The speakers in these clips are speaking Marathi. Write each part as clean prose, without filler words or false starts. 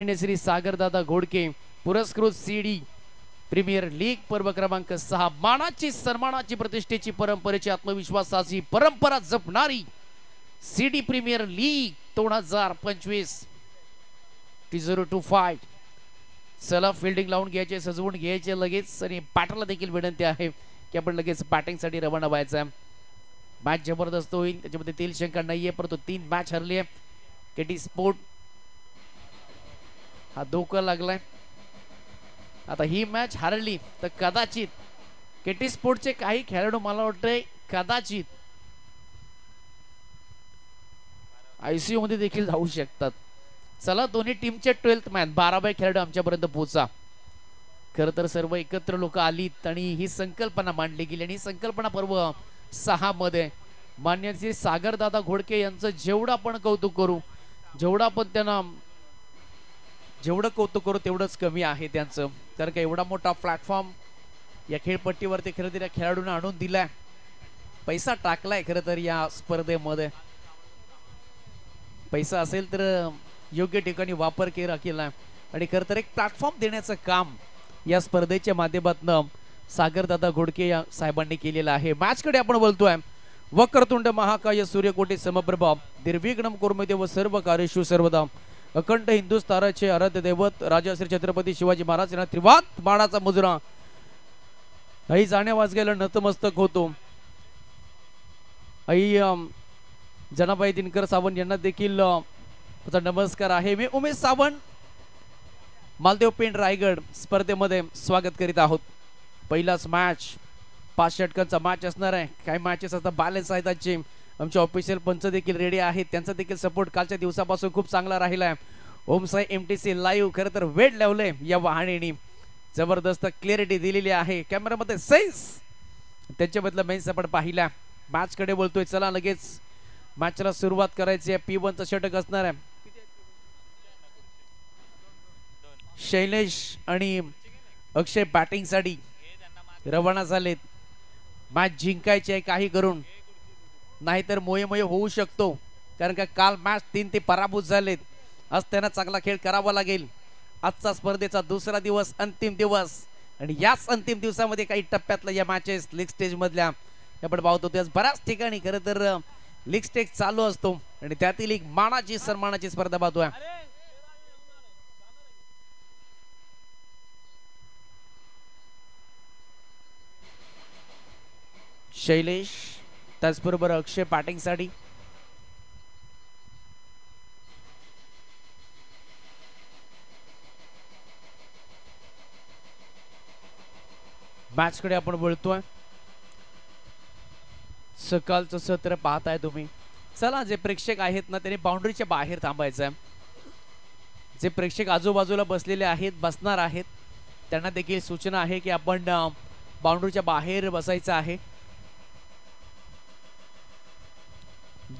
श्री सागरदादा घोडके पुरस्कृत सीडी प्रीमियर लीग पर्व क्रमांक 6 मानाची सन्मानाची प्रतिष्ठेची परंपरेची आत्मविश्वासाची परंपरा जपणारी सीडी प्रीमियर लीग 2025 T025 चला फिल्डिंग लावून घ्यायचे, सजवून घ्यायचे लगेच आणि पॅटरला देखील विनंती आहे की आपण लगेच बॅटिंग साठी रवाना व्हायचं आहे। मॅच जबरदस्त होईल, त्याच्यामध्ये तेल शंका नाहीये, परंतु 3 मॅच हरली आहे। केटी स्पोर्ट हा धोका लागलाय, आता ही मॅच हरली तर कदाचित केटी स्पोर्टचे काही खेळाडू मला वाटतंय कदाचित आयसीयू मध्ये देखील जाऊ शकतात। चला दोन्ही टीमचे 12th मॅच 12 खेळाडू आमच्यापर्यंत पोहोचा। खरं तर सर्व एकत्र लोक आलीत आणि ही संकल्पना मांडली गेली आणि संकल्पना पर्व 6 मध्ये मान्य श्री सागरदादा घोडके यांचं जेवढं आपण कौतुक करू, जेवढं आपण त्यांना जेवढं कौतुक करू तेवढंच कमी आहे त्यांचं। कारण का एवढा मोठा प्लॅटफॉर्म या खेळपट्टीवरती खरं तर या खेळाडूंना आणून दिलाय, पैसा टाकलाय खरं तर या स्पर्धेमध्ये। पैसा असेल तर योग्य ठिकाणी वापर केला आणि खरं तर एक प्लॅटफॉर्म देण्याचं काम या स्पर्धेच्या माध्यमातून सागरदादा घोडके या साहेबांनी केलेलं आहे। मॅच कडे आपण बोलतोय। वक्रतुंड महाकाय सूर्यकोटी समप्रभा निर्विघ्नं कुर्मदेव सर्व कार्येषु सर्वदा अखंड हिंदुस्थानाचे आराध्य दैवत राजा श्री छत्रपती शिवाजी महाराज यांना त्रिवात बाणाचा मुजरा आई जाण्या वाजगेला नतमस्तक होतो। आई जनाबाई दिनकर सावंत यांना देखील नमस्कार आहे। मी उमेश सावंत मालदेव पेंड रायगड स्पर्धेमध्ये स्वागत करीत आहोत। पहिलाच मॅच 5 षटकांचा मॅच असणार आहे। काही मॅचेस आता बॅलन्स आहेत आजचे, आमचे ऑफिशियल पंच देखील रेडी आहेत, त्यांचा देखील सपोर्ट कालच्या दिवसापासून खूप चांगला राहिला आहे। ओम साई MTC लाईव्ह खरं तर वेट लावले या वाहनेनी, जबरदस्त क्लिअरिटी दिलेली आहे कॅमेरामध्ये सेन्स त्यांच्याबद्दल मेन्स आपण पाहिला। मॅच कडे बोलतोय, चला लगेच मॅचला सुरुवात करायची आहे। P1 चा षटक असणार आहे। शैलेश आणि अक्षय बॅटिंग साठी रवाना झालेत। मॅच जिंकायची आहे काही करून, नाहीतर मोये होऊ शकतो। कारण का काल मॅच 3 ते पराभूत झालेत, आज त्यांना चांगला खेळ करावा लागेल। आजचा स्पर्धेचा दुसरा दिवस, अंतिम दिवस आणि याच अंतिम दिवसामध्ये काही टप्प्यातल्या या मॅचेस लीग स्टेज मधल्या आपण पाहतो त्याच बऱ्याच ठिकाणी खरं तर लीग स्टेज चालू असतो आणि त्यातील एक मानाची सन्मानाची स्पर्धा पाहतोय। शैलेश त्याचबरोबर अक्षय बॅटिंग साठी। मॅच कडे आपण बोलतोय। सकाळचं सत्र पाहताय तुम्ही। चला जे प्रेक्षक आहेत ना त्यांनी बाउंड्रीच्या बाहेर थांबायचं आहे। जे प्रेक्षक आजूबाजूला बसलेले आहेत, बसणार आहेत, त्यांना देखील सूचना आहे की आपण बाउंड्रीच्या बाहेर बसायचं आहे।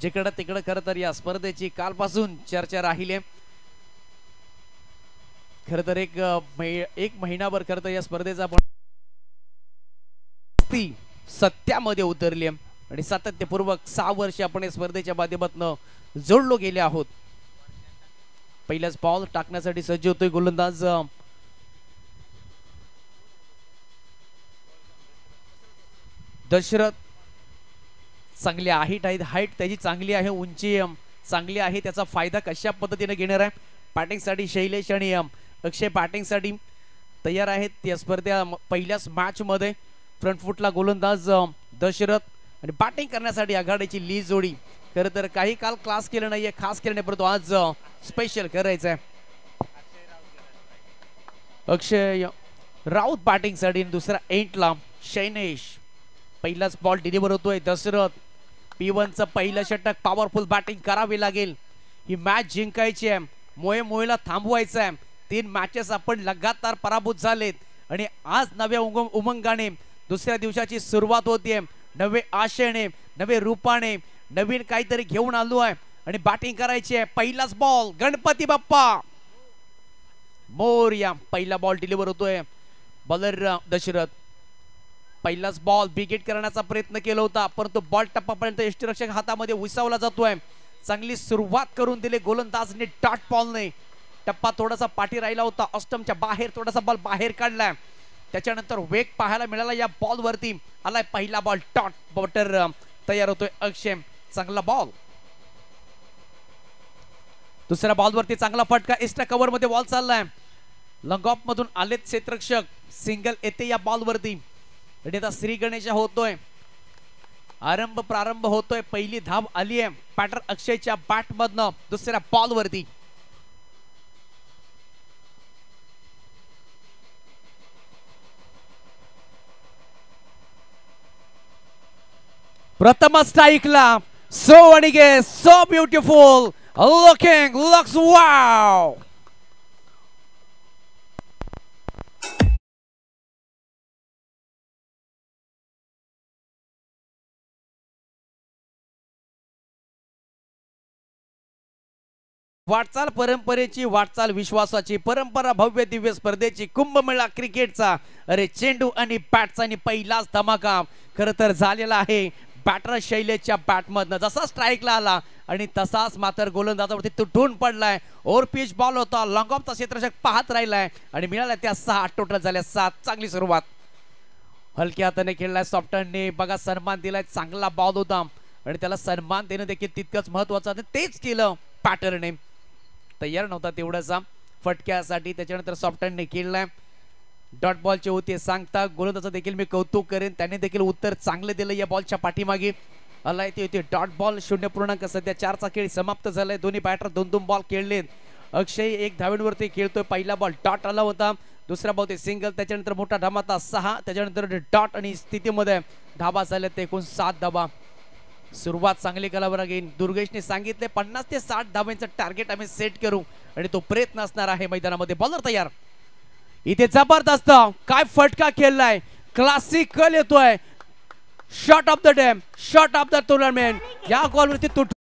जिकडं तिकडं खरं तर या स्पर्धेची कालपासून चर्चा राहिली आहे। खरं तर एक महिनाभर खरं तर या स्पर्धेचा आपण सत्यामध्ये उतरली आहे आणि सातत्यपूर्वक 6 वर्षे आपण या स्पर्धेच्या माध्यमातून जोडलो गेले आहोत। पहिल्याच बॉल टाकण्यासाठी सज्ज होतोय गोलंदाज दशरथ। चांगली हाईट त्याची चांगली आहे, उंची चांगली आहे, त्याचा फायदा कशा पद्धतीने घेणार आहे। बॅटिंग साठी शैलेश आणि अक्षय बॅटिंग साठी तयार आहेत या स्पर्धे पहिल्याच मॅच मध्ये। फ्रंट फुटला गोलंदाज दशरथ आणि बॅटिंग करण्यासाठी आघाडीची ली जोडी खरं तर काही काल क्लास केलं नाहीये, खास केलं नाही, परंतु आज स्पेशल करायचं आहे। अक्षय राऊत बॅटिंग साठी, दुसरा एंटला शैलेश। पहिलाच बॉल डिलिव्हर होतोय दशरथ। P1 चं पहिलं षटक पॉवरफुल बॅटिंग करावी लागेल, ही मॅच जिंकायची आहे, मोहेला थांबवायचं आहे। 3 मॅचेस आपण लगातार पराभूत झालेत आणि आज नव्या उमंगाने दुसऱ्या दिवसाची सुरुवात होतीये, नवे आशेने, नवे रूपाने, नवीन काहीतरी घेऊन आलो आहे आणि बॅटिंग करायची आहे। पहिलाच बॉल गणपती बाप्पा मोरया। पहिला बॉल डिलिव्हर होतोय बॉलर दशरथ। पहिलाच बॉल बिगेट करण्याचा प्रयत्न केला होता, परंतु बॉल टप्पापर्यंत यष्टीरक्षक हातामध्ये विसावला जातोय। चांगली सुरुवात करून दिली गोलंदाजने डॉट बॉलने। टप्पा थोडासा पाठी राहिला होता, ऑस्टमच्या बाहेर थोडासा बॉल बाहेर काढलाय. त्याच्यानंतर वेग पाहायला मिळाला या बॉल वरती. आलाय पहिला बॉल, डॉट बॉटर तयार होतोय अक्षय. चांगला बॉल. दुसऱ्या बॉल वरती चांगला फटका, एक्स्ट्रा कव्हर मध्ये बॉल चाललाय. लॉंग ऑफ मधून आलेत क्षेत्ररक्षक, सिंगल येते या बॉल वरती. आणि आता श्री गणेश होतोय, प्रारंभ होतोय. पहिली धाव आली आहे बॅटर अक्षयच्या बॅट मधनं दुसऱ्या बॉल वरती. प्रथम स्ट्राइकला सो अणिगे, सो ब्युटिफुल लुक्स वाव. वाटचाल परंपरेची, वाटचाल विश्वासाची, परंपरा भव्य दिव्य स्पर्धेची, कुंभमेळा क्रिकेटचा. अरे चेंडू आणि बॅटचा आणि पहिलाच धमाका खर तर झालेला आहे बॅटर शैलेशच्या बॅटमधनं. जसा स्ट्राइकला आला आणि तसाच मात्र गोलंदाजावरती तुटून पडलाय. ओव्हर पिच बॉल होता, लॉंग ऑफचा क्षेत्ररक्षक पाहत राहिलाय आणि मिळाल्या त्या 6. टोटल झाल्या 7. चांगली सुरुवात. हलक्या हाताने खेळलाय सॉफ्टनने, बघा सन्मान दिलाय. चांगला बॉल होता आणि त्याला सन्मान देणं देखील तितकंच महत्वाचं. तेच केलं बॅटरने. तयार नव्हता तेवढासा फटक्यासाठी. त्याच्यानंतर सॉफ्टनने खेळलाय. डॉट बॉलचे होते सांगता गोलंदाजाचं देखील मी कौतुक करेन, त्याने देखील उत्तर चांगले दिलं या बॉलच्या पाठीमागे. आलाय ते होते डॉट बॉल. 0.. सध्या 4चा खेळ समाप्त झालाय. दोन्ही बॅटर 2-2 बॉल खेळलेत. अक्षय 1 धावेवरती खेळतोय. पहिला बॉल डॉट आला होता, दुसरा बॉल ते सिंगल, त्याच्यानंतर मोठा धमाका 6, त्याच्यानंतर डॉट आणि स्थितीमध्ये धाबा झाल्या ते एकूण 7 धाबा. सुरुवात चांगली करावी लागेल. दुर्गेशने सांगितले 50 ते 60 धाब्यांचं टार्गेट आम्ही सेट करू आणि तो प्रयत्न असणार आहे मैदानामध्ये. बॉलर तयार. इथे जबरदस्त काय फटका खेळलाय, क्लासिकल येतोय. Shot of the day, shot of the tournament. या बॉलवरती तुट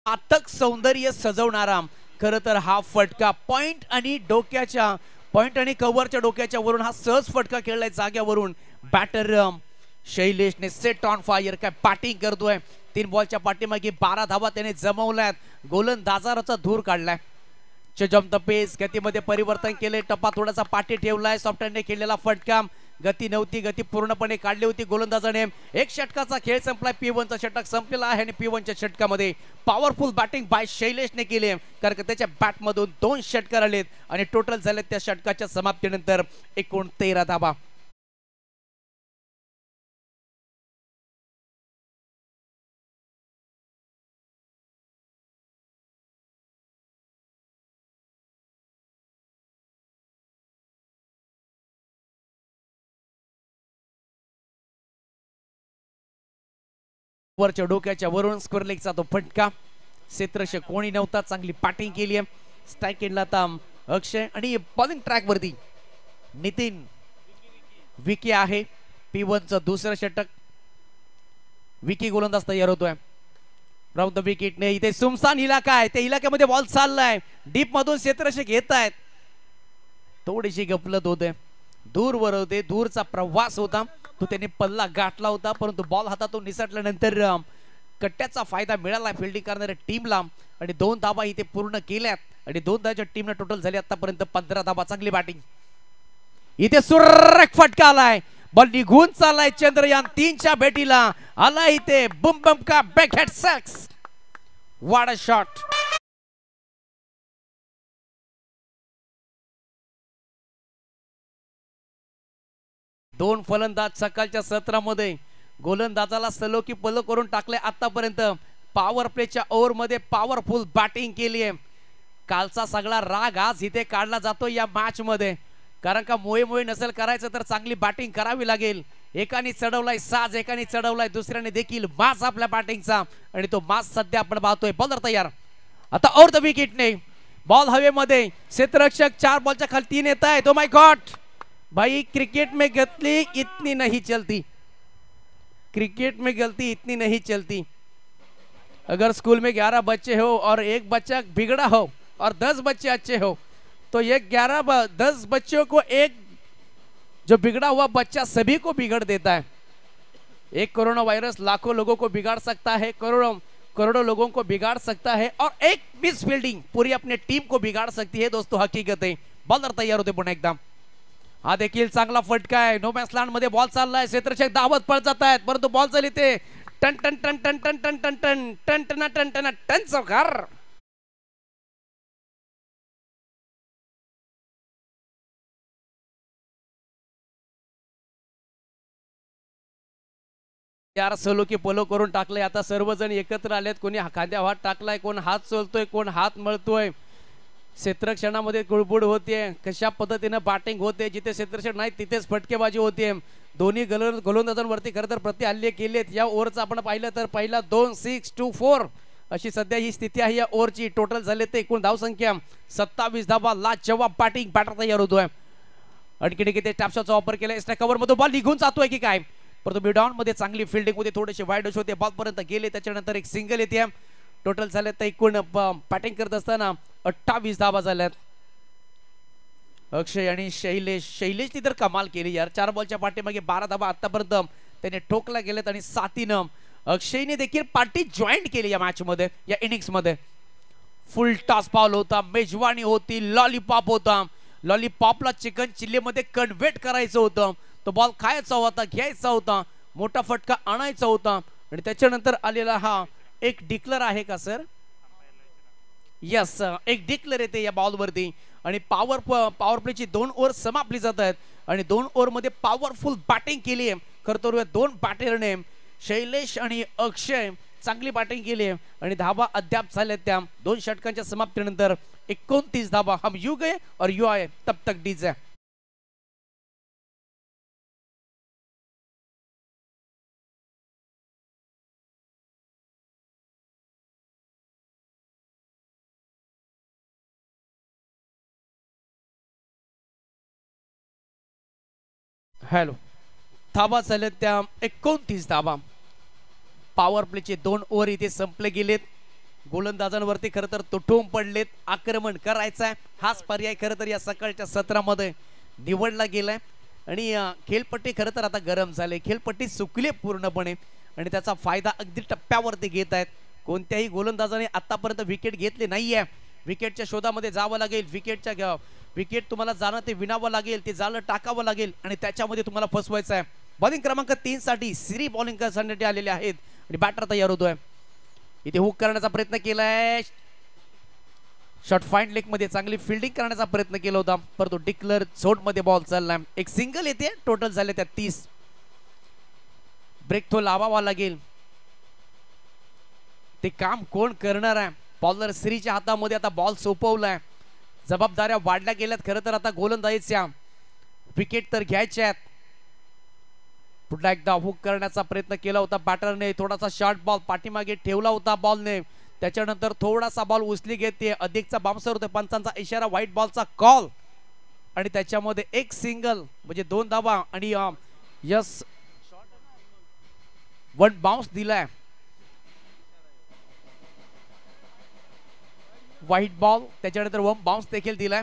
आतक सौंदर्य सजवणारा खर तर हा फटका. पॉइंट आणि डोक्याच्या, पॉइंट आणि कव्हरच्या डोक्याच्या वरून हा सहज फटका खेळलाय जाग्यावरून. बॅटर शैलेशने सेट ऑन फायर. काय बॅटिंग करतोय. 3 बॉलच्या पाठीमागे 12 धावा त्याने जमवल्यात. गोलंदाजाचा धूर काढलाय. जम्प द पेस, गतीमध्ये परिवर्तन केले. टप्पा थोडासा पाठी ठेवलाय. सॉफ्टनने खेळलेला फटका. गती नव्हती, गती पूर्णपणे काढली होती गोलंदाजाने. 1 षटकाचा खेळ संपलाय. P1चा षटक संपलेला आहे आणि P1च्या षटकामध्ये पॉवरफुल बॅटिंग बाय शैलेशने केली, कारण त्याच्या बॅटमधून 2 षटकार आलेत आणि टोटल झाले त्या षटकाच्या समाप्तीनंतर एकूण 13 धाबा. वरच्या डोक्याच्या वरून स्क्वेअर लेगचा तो फटका. क्षेत्ररक्षक कोणी नव्हता. चांगली बॅटिंग केली आहे. स्ट्राइक एंडला आता अक्षय आणि बॉलिंग ट्रॅक वरती नितीन विकी आहे. P1चं दुसरं षटक. विकी गोलंदाज तयार होतोय. राऊंड द विकेटने इथे सुमसान इलाका आहे, त्या इलाक्यामध्ये बॉल चाललाय. डीप मधून क्षेत्ररक्षक येत आहेत. थोडीशी गफलत होते, दूरवर होते, दूरचा प्रवास होता तो त्याने पल्ला गाठला होता, परंतु बॉल हातातून निसटल्यानंतर कट्ट्याचा फायदा मिळाला फिल्डिंग करणाऱ्या टीमला आणि 2 धाबा इथे पूर्ण केल्यात आणि 2 धावाच्या टीमने टोटल झाली आतापर्यंत 15 धाबा. चांगली बॅटिंग. इथे सुरेख फटका आलाय. बॉल निघून चाललाय. चंद्रयान 3च्या भेटीला आला इथे. बुम बम का बॅकहॅड सक्स. What a shot. दोन फलंदाज सकाळच्या सत्रामध्ये गोलंदाजाला सलो की पलो करून टाकले. आतापर्यंत पॉवर प्लेच्या ओव्हर मध्ये पॉवरफुल बॅटिंग केली आहे. कालचा सगळा राग आज इथे काढला जातो या मॅच मध्ये, कारण का मोये नसेल करायचं तर चांगली बॅटिंग करावी लागेल. एकाने चढवलाय साज, एकाने चढवलाय दुसऱ्याने देखील मास आपल्या बॅटिंगचा आणि तो मास सध्या आपण पाहतोय. बॉलर तयार. आता ओव्हर द विकेटने बॉल हवेमध्ये. क्षेत्ररक्षक 4 बॉलच्या खाली 3 येत आहे. ओ माय गॉड भाई, क्रिकेट में गलती इतनी नहीं चलती, क्रिकेट में गलती इतनी नहीं चलती. अगर स्कूल में 11 बच्चे हो और एक बच्चा बिगड़ा हो और 10 बच्चे अच्छे हो, तो ये 10 बच्चों को एक जो बिगड़ा हुआ बच्चा सभी को बिगड़ देता है। एक कोरोना वायरस लाखों लोगों को बिगाड़ सकता है, करोड़ों करोड़ों लोगों को बिगाड़ सकता है, और एक मिस फील्डिंग पूरी अपने टीम को बिगाड़ सकती है। दोस्तों हकीकत आहे. बॉलर तयार होते पुन्हा एकदा. हा देखील चांगला फटका आहे. नो मॅच लँड मध्ये बॉल चाललाय. क्षेत्ररक्षक धावत पळत जात आहेत, परंतु बॉल चालली ते टन टन टन टन टन टन टन टन टन टन टन टन टन चौकार. यार सोलो की पोलो करून टाकले. आता सर्वजण एकत्र आलेत. कोणी खांद्या हात टाकलाय, कोण हात सोलतोय, कोण हात मळतोय. क्षेत्ररक्षणामध्ये गुळबुड होते. कशा पद्धतीने बॅटिंग होते, जिथे क्षेत्ररक्षण नाही तिथेच फटकेबाजी होते. दोन्ही गोलंदाजांवरती खरं तर प्रति हल्ले केलेत. या ओव्हरचं आपण पाहिलं तर पहिला 2 6 2 4 अशी सध्या ही स्थिती आहे या ओव्हरची. टोटल झाले ते एकूण धावसंख्या 27 धावा. लाजवाब बॅटिंग बॅटर तयार होतोय. आणखी किती टॅपशॉटचा वापर केला. एक्स्ट्रा कव्हर मध्ये बॉल निघून जातोय की काय, परंतु मिडऑन मध्ये चांगली फिल्डिंग मध्ये थोडेसे वाईड होते. बॉल पर्यंत गेले, त्याच्यानंतर एक सिंगल येते. टोटल झाले तर एकूण बॅटिंग करत असताना 28 धावा झाल्यात. अक्षय आणि शैलेशनी तर कमाल केली यार. 4 बॉलच्या पाठीमागे 12 धावा आतापर्यंत त्याने ठोकला गेलेत आणि साथीनं अक्षयने देखील पार्टी जॉईन केली या मॅच मध्ये, या इनिंग्स मध्ये. फुल टॉस बॉल होता, मेजवानी होती, लॉलीपॉप होता. लॉलीपॉपला चिकन चिल्ली मध्ये कन्व्हर्ट करायचं होतं. तो बॉल खायचा होता, घ्यायचा होता, मोठा फटका आणायचा होता. आणि त्याच्यानंतर आलेला हा एक डिक्लर आहे का सर? यस, एक डिक्लर येते या बॉल वरती. आणि पॉवर प्लेची 2 ओव्हर समाप्ली जात आहेत. आणि 2 ओव्हर मध्ये पॉवरफुल बॅटिंग केली आहे. खरं तर 2 बॅटरने शैलेश आणि अक्षय चांगली बॅटिंग केली आहे. आणि धावा अद्याप झाल्या त्या 2 षटकांच्या समाप्तीनंतर 29 धावा. हम यू गए और यू आए तब तक डीजे. हॅलो, धावा झाल्यात त्या 29 धावा. पॉवर प्लेचे 2 ओव्हर इथे संपले गेलेत. गोलंदाजांवरती खरं तर तुटून पडलेत. आक्रमण करायचंय हाच पर्याय खरं तर या सकाळच्या सत्रामध्ये निवडला गेलाय. आणि खेळपट्टी खरं तर आता गरम झाले. खेळपट्टी सुकली पूर्णपणे आणि त्याचा फायदा अगदी टप्प्यावरती घेत आहेत. कोणत्याही गोलंदाजाने आतापर्यंत विकेट घेतली नाहीये. विकेटच्या शोधामध्ये जावं लागेल. विकेट तुम्हाला जाणं ते विणावं लागेल, ते जाळं टाकावं लागेल आणि त्याच्यामध्ये तुम्हाला फसवायचं आहे. बॉलिंग क्रमांक 3 साठी सिरी बॉलिंग करण्यासाठी आलेले आहेत आणि बॅटर तयार होतोय. इथे हुक करण्याचा प्रयत्न केलाय. शॉर्ट फाईन लेग मध्ये चांगली फिल्डिंग करण्याचा प्रयत्न केला होता, परंतु डिक्लर झोन मध्ये बॉल चाललाय. एक सिंगल येते. टोटल झाले त्या 30. ब्रेक तो लावावा लागेल. ते काम कोण करणार आहे? बॉलर श्रीच्या हातामध्ये आता बॉल सोपवलाय. जबाबदाऱ्या वाढल्या गेल्यात खरं तर आता गोलंदाजीच्या. विकेट तर घ्यायच्या आहेत. पुन्हा एकदा हुक करण्याचा प्रयत्न केला होता बॅटरने. थोडासा शॉर्ट बॉल पाठीमागे ठेवला होता बॉलने. त्याच्यानंतर थोडासा बॉल उचली घेते. अधिकचा बाउन्सर होते. पंचांचा इशारा, व्हाईट बॉलचा कॉल आणि त्याच्यामध्ये एक सिंगल म्हणजे 2 धावा आणि यस 1 बाउन्स दिलाय. व्हाईट बॉल, त्याच्यानंतर 1 बाउन्स देखील दिलाय.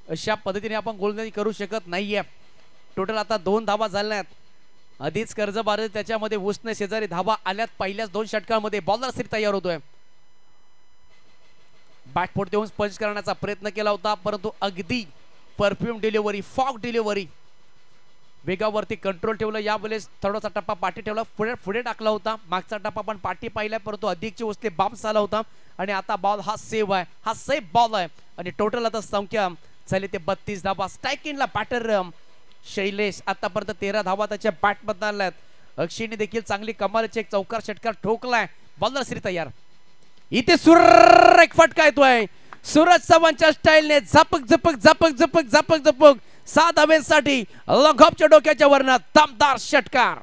अशा पद्धतीने आपण गोलंदाजी करू शकत नाहीये. टोटल आता 2 धावा झाल्यात. आधीच कर्जबाजारी त्याच्यामध्ये उसने शेजारी धावा आल्यात पहिल्याच 2 षटकांमध्ये. बॉलर श्री तयार होतोय. बॅकफूट देऊन पंच करण्याचा प्रयत्न केला होता, परंतु अगदी परफ्यूम डिलिव्हरी, फॉग डिलिव्हरी, वेगावरती कंट्रोल ठेवलं. यावेळेस थोडासा टप्पा पाठी ठेवला, पुढे टाकला होता. मागचा टप्पा पण पाठी पाहिलाय, परंतु अधिकची उचले बाउन्स आला होता. आणि आता बॉल हा सेव्ह आहे, हा सेफ बॉल आहे. आणि टोटल आता संख्या झाली ते 32 धावा. स्ट्राईक इनला बॅटर शैलेश आतापर्यंत 13 धावा त्याच्या बॅट मध्ये आल्यात. अक्षयने देखील चांगली कमालीचे एक चौकार षटकार ठोकलाय. बॉलर श्री तयार. इथे एक फटका येतोय सूरज चव्हाणच्या स्टाईलने. झपक झपक झपक झपक झपक झपक 7 धाव्यांसाठी लॉंगऑफच्या डोक्याच्या वरनं दमदार षटकार.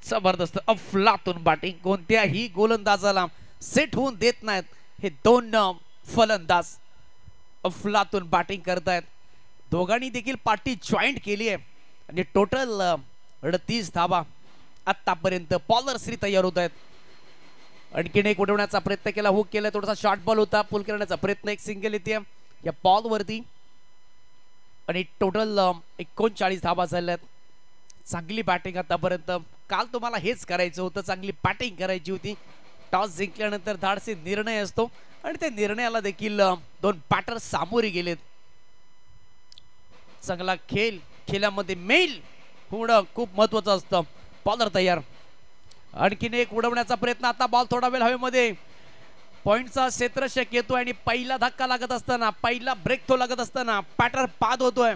जबरदस्त अफलातून बॅटिंग. कोणत्याही गोलंदाजाला सेट होऊन देत नाहीत हे दोन फलंदाज अफलातून बॅटिंग करतायत. दोघांनी देखील पार्टी जॉईंट केली आहे आणि टोटल 38 धावा आतापर्यंत. बॉलर श्री तयार होत आहेत. आणखीन एक उडवण्याचा प्रयत्न केला, हुक केला, थोडासा शॉर्ट बॉल होता, पुल करण्याचा प्रयत्न, एक सिंगल येते या बॉल वरती आणि टोटल 39 धावा झाल्यात. चांगली बॅटिंग आतापर्यंत. काल तुम्हाला हेच करायचं होतं, चांगली बॅटिंग करायची होती. टॉस जिंकल्यानंतर धाडसी निर्णय असतो आणि त्या निर्णयाला देखील दोन बॅटर सामोरे गेलेत. चांगला खेळामध्ये मेल होणं खूप महत्वाचं असतं. बॉलर तयार. आणखीन एक उडवण्याचा प्रयत्न. आता बॉल थोडा वेळ हवेमध्ये. पॉइंटचा क्षेत्ररक्षक येतोय आणि पहिला धक्का लागत असताना, पहिला ब्रेक थ्रो लागत असताना बॅटर बाद होतोय.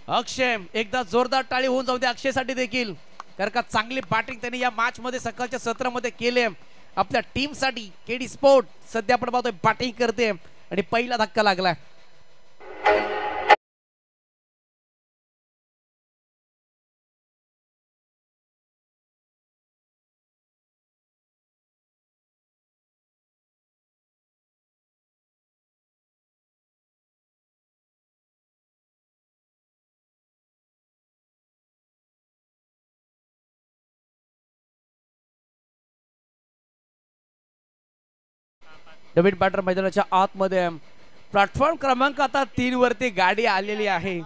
अक्षय, एकदा जोरदार टाळी होऊन जाऊ दे अक्षयसाठी देखील, कारण का चांगली बॅटिंग त्यांनी या मॅच मध्ये सकाळच्या सत्रामध्ये केले आपल्या टीम साठी. केडी स्पोर्ट सध्या आपण पाहतोय बॅटिंग करते आणि पहिला धक्का लागलाय. नवीन बॅटर मैदानाच्या आतमध्ये. प्लॅटफॉर्म क्रमांक आता 3 वरती गाडी आलेली आहे.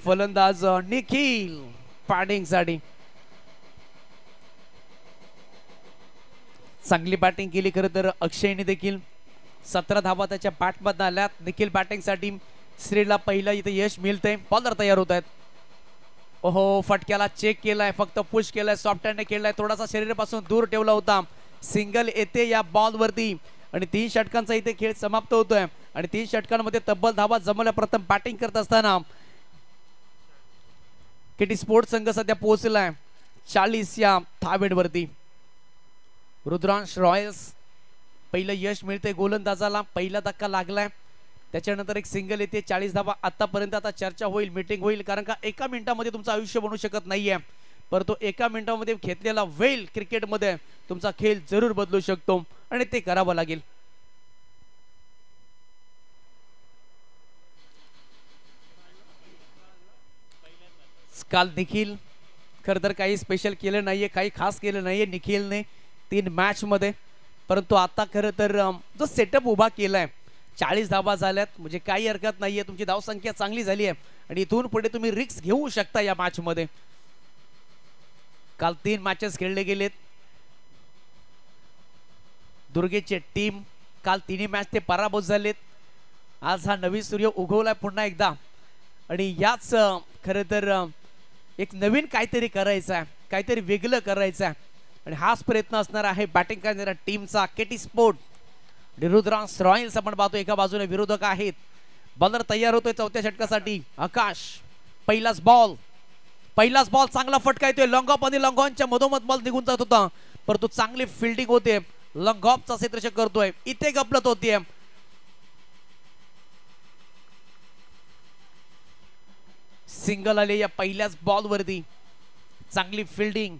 फलंदाज निखिल बॅटिंग साठी. चांगली बॅटिंग केली खरं तर अक्षयने देखील. 17 धावा त्याच्या बॅट मध्ये आल्यात. निखिल बॅटिंग साठी. श्रीला पहिला इथे यश मिळतंय. बॉलर तयार होत आहेत. ओहो, फटक्याला चेक केलाय, फक्त पुश केलाय, सॉफ्ट हँड केलाय, थोडासा शरीरापासून दूर ठेवला होता. सिंगल येते या बॉल वरती आणि 3 षटकांचा इथे खेळ समाप्त होतोय आणि 3 षटकांमध्ये तब्बल धावा जमवल्या. प्रथम बॅटिंग करत असताना केटी स्पोर्ट्स संघ सध्या पोहोचलाय 40 या धावेवरती. रुद्रांश रॉयल्स पहिलं यश मिळते गोलंदाजाला. पहिला धक्का लागलाय, त्याच्यानंतर एक सिंगल येते. 40 धावा आतापर्यंत. आता चर्चा होईल, मीटिंग होईल, कारण का एका मिनिटामध्ये तुमचं आयुष्य बनू शकत नाहीये, परंतु एका मिनिटामध्ये घेतलेला वेळ क्रिकेटमध्ये तुमचा खेळ जरूर बदलू शकतो आणि ते करावं लागेल. काल निखिल खरं तर काही स्पेशल केलं नाहीये, काही खास केलं नाहीये निखिलने 3 मॅच मध्ये, परंतु आता खरं तर जो सेटअप उभा केलाय, 40 धावा झाल्यात, म्हणजे काही हरकत नाहीये. तुमची धावसंख्या चांगली झाली आहे आणि इथून पुढे तुम्ही रिस्क घेऊ शकता या मॅच मध्ये. काल 3 मॅचेस खेळले गेलेत. दुर्गेचे टीम काल 3 मॅच ते पराभूत झालेत. आज हा नवीन सूर्य उगवलाय पुन्हा एकदा आणि याच खरं तर एक नवीन काहीतरी करायचं आहे, काहीतरी वेगळं करायचं आहे आणि हाच प्रयत्न असणार आहे बॅटिंग करणाऱ्या टीमचा. केटी स्पोर्ट रुद्रांश रॉयल्स आपण पाहतो एका बाजूने विरोधक आहेत. बॉलर तयार होतोय चौथ्या षटकासाठी. आकाश, पहिलाच बॉल चांगला फटका येतोय. लॉंग ऑफ आणि लॉंग ऑनच्या मधोमध बॉल निघून जात होता, परंतु चांगली फिल्डिंग होते. लॉंग ऑफचा क्षेत्ररक्षक करतोय, इथे गपलत होतीये. सिंगल आले या पहिल्याच बॉल वरती. चांगली फिल्डिंग.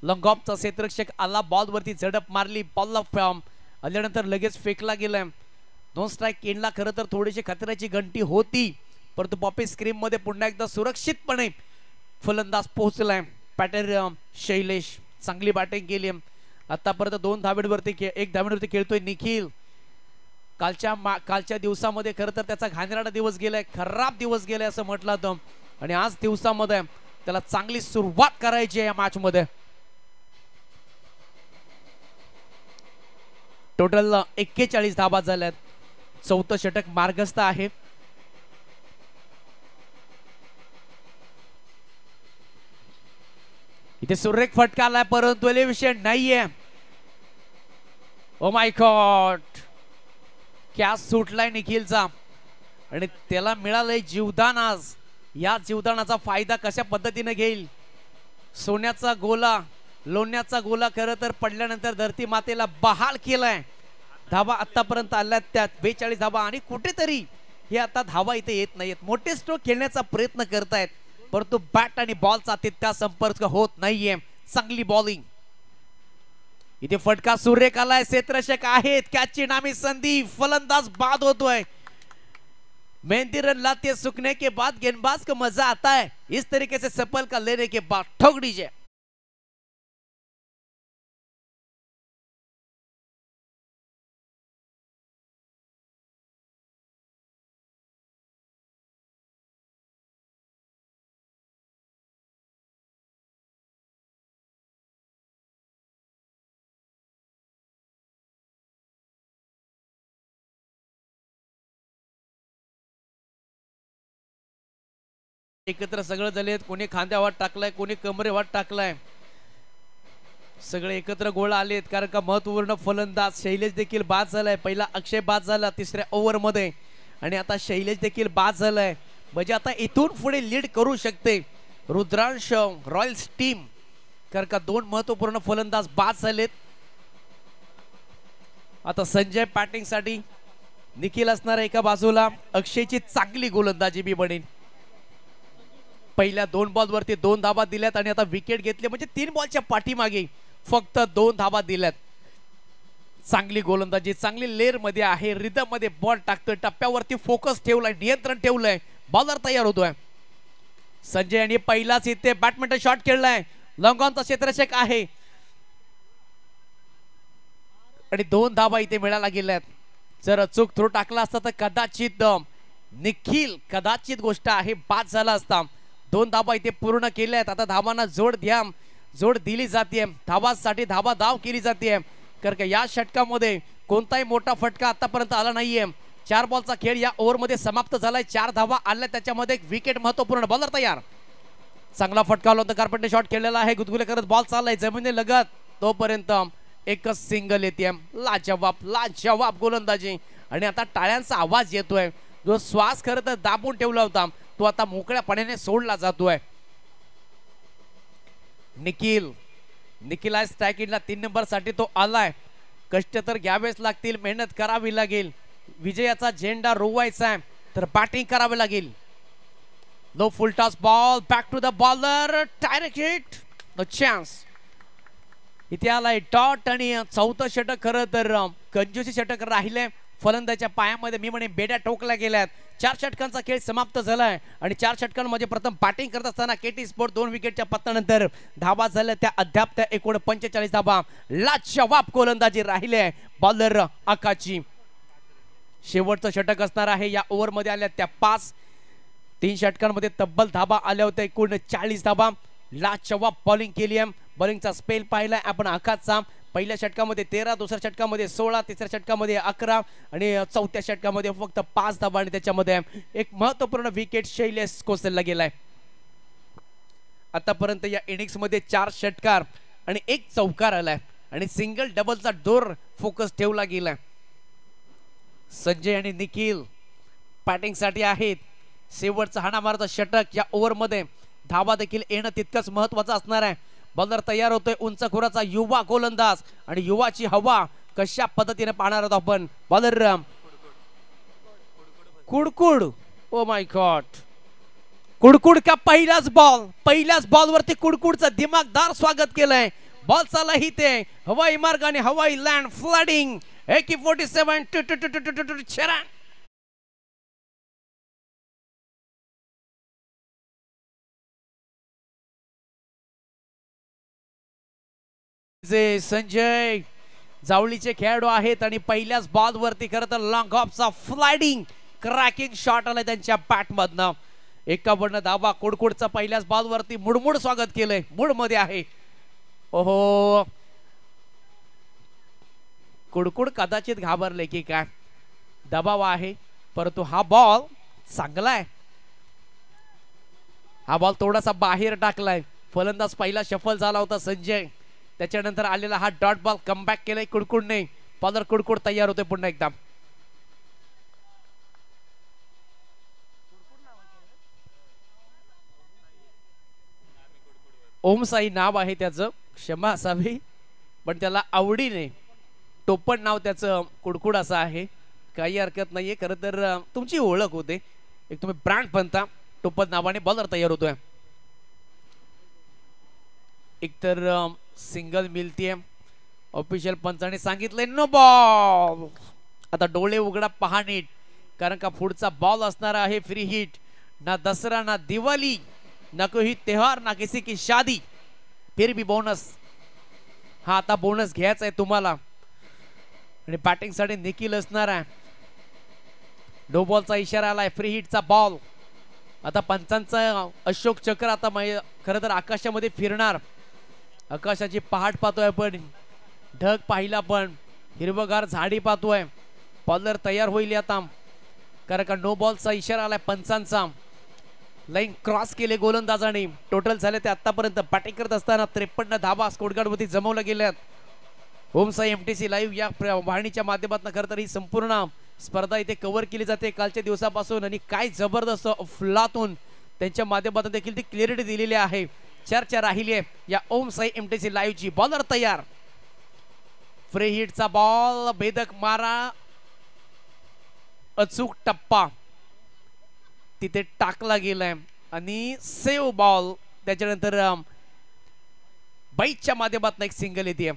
लॉंग ऑफचा क्षेत्ररक्षक आला बॉल वरती, झडप मारली, बॉलला आल्यानंतर लगेच फेकला गेलाय. 2 स्ट्राइक केनला खरं तर थोडीशी खतऱ्याची घंटी होती, परंतु पॉपी स्क्रीन मध्ये पुन्हा एकदा सुरक्षितपणे फलंदाज पोहोचलाय. बॅटर शैलेश चांगली बॅटिंग केली. आतापर्यंत 2 धावेवरती 1 धावेवरती खेळतोय निखिल. कालच्या दिवसामध्ये खरं तर त्याचा घाणेरडा दिवस गेलाय, खराब दिवस गेलाय असं म्हटलं होतं आणि आज दिवसामध्ये त्याला चांगली सुरुवात करायची आहे या मॅच मध्ये. टोटल 41 धावा झाल्यात. 4थं षटक मार्गस्थ आहे. इथे सुरेख फटका आलाय, परंतु विषय नाहीये. ओ माय गॉड, कॅच सुटलाय निखिलचा आणि त्याला मिळालंय जीवदान. आज या जीवदानाचा फायदा कशा पद्धतीने घेईल. सोन्याचा गोला, लोण्याचा गोला खरं तर पडल्यानंतर धरती मातेला बहाल केलाय. धावा आतापर्यंत आल्यात त्यात 42 धावा आणि कुठेतरी हे आता धावा इथे येत नाहीयेत. मोठे स्ट्रोक खेळण्याचा प्रयत्न करतायत, परंतु बॅट आणि बॉलचा तितका संपर्क होत नाहीये. चांगली बॉलिंग. इथे फटका सुरेख आलाय, क्षेत्ररक्षक आहेत, कॅचची नामी संधी, फलंदाज बाद होतोय। मेहंदी रन लाते सूखने के बाद गेंदबाज को मजा आता है, इस तरीके से सफल का लेने के बाद ठोक दीजिए। एकत्र सगळं झालेत, कोणी खांद्यावर टाकलाय, कोणी कमरेवर टाकलाय, सगळे एकत्र गोळ आलेत। कारण का महत्वपूर्ण फलंदाज शैलेश देखील बाद झालाय, पहिला अक्षय बाद झाला तिसऱ्या ओव्हर मध्ये आणि आता शैलेश देखील बाद झालाय। म्हणजे आता इथून पुढे लीड करू शकते रुद्रांश रॉयल्स टीम, कारण का दोन महत्वपूर्ण फलंदाज बाद झालेत। आता संजय बॅटिंग साठी, निखिल असणार एका बाजूला, अक्षयची चांगली गोलंदाजी बी बनेल। पहिल्या 2 बॉल वरती 2 धाबा दिल्यात आणि आता विकेट घेतले, म्हणजे 3 बॉलच्या पाठीमागे फक्त 2 धाबा दिल्यात। चांगली गोलंदाजी, चांगली लेअर मध्ये आहे, रिदम मध्ये बॉल टाकतोय, टप्प्यावरती फोकस ठेवलाय, नियंत्रण ठेवलंय, बॉलर तयार होतोय संजय यांनी पहिलाच इथे बॅडमिंटन शॉट खेळलाय, लॉंग ऑनचा क्षेत्ररक्षक आहे आणि 2 धाबा इथे मिळायला गेल्यात। जर अचूक थ्रो टाकला असता तर कदाचित निखिल, कदाचित गोष्ट आहे, बाद झाला असता। 2 धाबा इथे पूर्ण केल्यात, आता धाबांना जोड दिली जाते, धाबासाठी धाबा धाव केली जाते, कारण का या षटकामध्ये कोणताही मोठा फटका आतापर्यंत आला नाहीये। 4 बॉलचा खेळ या ओव्हर मध्ये समाप्त झालाय, 4 धाबा आल्या, त्याच्यामध्ये एक विकेट महत्वपूर्ण, बॉलर तयार, चांगला फटका आला होता, कार्पेंटर शॉट खेळलेला आहे, गुदगुले करत बॉल चाललाय जमिनी लगत, तोपर्यंत एकच सिंगल येते, लाजवाब गोलंदाजी आणि आता टाळ्यांचा आवाज येतोय। जो श्वास खरं तर दाबून ठेवला होता तो आता मोकळ्या पाण्याने सोडला जातोय। निखिल आहे स्ट्रायकिंगला, 3 नंबर साठी तो आलाय, कष्ट तर घ्यावेच लागतील, मेहनत करावी लागेल, विजयाचा झेंडा रोवायचा आहे तर बॅटिंग करावी लागेल। Low full toss ball, back to the bowler, direct hit, no chance. इथे आलाय डॉट आणि 4थं षटक खरं तर कंजूसी षटक राहिले, फलंदाच्या पायामध्ये मी म्हणे बेड्या टोकल्या गेल्यात। 4 षटकांचा खेळ समाप्त झालाय आणि 4 षटकांमध्ये प्रथम बॅटिंग करत असताना केटी स्पोर्ट 2 विकेटच्या पतनानंतर धाबा झाल्या त्या अद्याप त्या एकूण 45 धाबा, लाजवाब गोलंदाजी राहिले बॉलर आकाची। शेवटचं षटक असणार आहे, या ओव्हर मध्ये आल्या त्या 5, 3 षटकांमध्ये तब्बल धाबा आल्या होत्या, एकूण 40 धाबा, लाजवाब बॉलिंग केली आहे। बॉलिंगचा स्पेल पाहिलाय आपण आकाशचा, पहिल्या षटकामध्ये 13, दुसऱ्या षटकामध्ये 16, तिसऱ्या षटकामध्ये 11 आणि 4थ्या षटकामध्ये फक्त 5 धाबा आणि त्याच्यामध्ये एक महत्वपूर्ण विकेट शैलेश कोसलला गेलाय। आतापर्यंत या इनिंग्स मध्ये 4 षटकार आणि 1 चौकार आलाय आणि सिंगल डबलचा जोर फोकस ठेवला गेलाय। संजय आणि निखिल बॅटिंग साठी आहेत, शेवटचा हाणामाराचा षटक, या ओव्हर मध्ये धाबा देखील येणं तितकंच महत्वाचं असणार आहे। बॉलर तयार होतोय, उंच खोराचा युवा गोलंदाज आणि युवाची हवा कशा पद्धतीने पाहणार आहोत आपण। बॉलर कुडकुड, ओ माय गॉड, कुडकुड का पहिल्याच बॉल वरती कुडकुडचं दिमागदार स्वागत केलंय। बॉल चालला इथे हवाई मार्गाने, हवाई लँड फ्लडिंग, AK-47 छेरा संजय जावळीचे खेळाडू आहेत आणि पहिल्याच बॉल वरती खरं तर लॉंग ऑफचा फ्लायडिंग क्रॅकिंग शॉट आलाय त्यांच्या बॅट मधनं। 51 धाबा, कुडकुडचा पहिल्याच बॉल वरती मुडमुड स्वागत केलंय, मूड मध्ये आहे। ओहो, कुडकुड कदाचित घाबरले की काय, दबाव आहे, परंतु हा बॉल चांगला आहे, हा बॉल थोडासा बाहेर टाकलाय। फलंदाज पहिला शफल झाला होता संजय, त्याच्यानंतर आलेला हा डॉट बॉल कमबॅक केलाय कुडकुडने, बॉलर कुडकुड तयार होते पुन्हा एकदा। ओमसाई नाव आहे त्याचं, क्षमा असावी, पण त्याला आवडीने टोपण नाव त्याचं कुडकुड असं आहे, काही हरकत नाहीये। खरं तर तुमची ओळख होते, एक तुम्ही ब्रँड बनता, टोपण नावाने बॉलर तयार होतोय। एकतर सिंगल मिळतीये, ऑफिशियल पंचाने सांगितले नो बॉल. आता डोळे उघडा पहा नीट, कारण का पुढचा बॉल असणार आहे फ्री हिट. ना दसरा ना दिवाळी ना कोई त्योहार ना किसी की शादी, फिर भी बोनस. हा आता बोनस घ्यायचा आहे तुम्हाला. आणि बॅटिंग साठी निखिल असणार आहे. नो बॉलचा इशारा आलाय. फ्री हिटचा बॉल. आता पंचांचा अशोक चक्र आता खरं तर आकाशामध्ये फिरणार. आकाशाची पहाट पाहतोय आपण, ढग पाहिला पण, हिरवगार झाडी पाहतोय. बॉलर तयार होईल आता, कारण का नो बॉलचा इशारा आलाय पंचांचा. लाईन क्रॉस केले गोलंदाजाने. टोटल झाले ते आतापर्यंत बॅटिंग करत असताना 53 धाबा स्कोरकार्डवरती जमवल्या गेल्यात. होम साई एमटीसी लाईव्ह या वाहिनीच्या माध्यमातून खरं तर ही संपूर्ण स्पर्धा इथे कव्हर केली जाते कालच्या दिवसापासून. आणि काय जबरदस्त अफलातून त्यांच्या माध्यमातून देखील ती क्लिअरिटी दिलेली आहे. चर्चा राहिली आहे या ओम साई एमटीसी लाईव्ह ची. बॉलर तयार. फ्री हिटचा बॉल, भेदक मारा, अचूक टप्पा तिथे टाकला गेलाय आणि सेव्ह बॉल. त्याच्यानंतर बाईटच्या माध्यमातून एक सिंगल येते.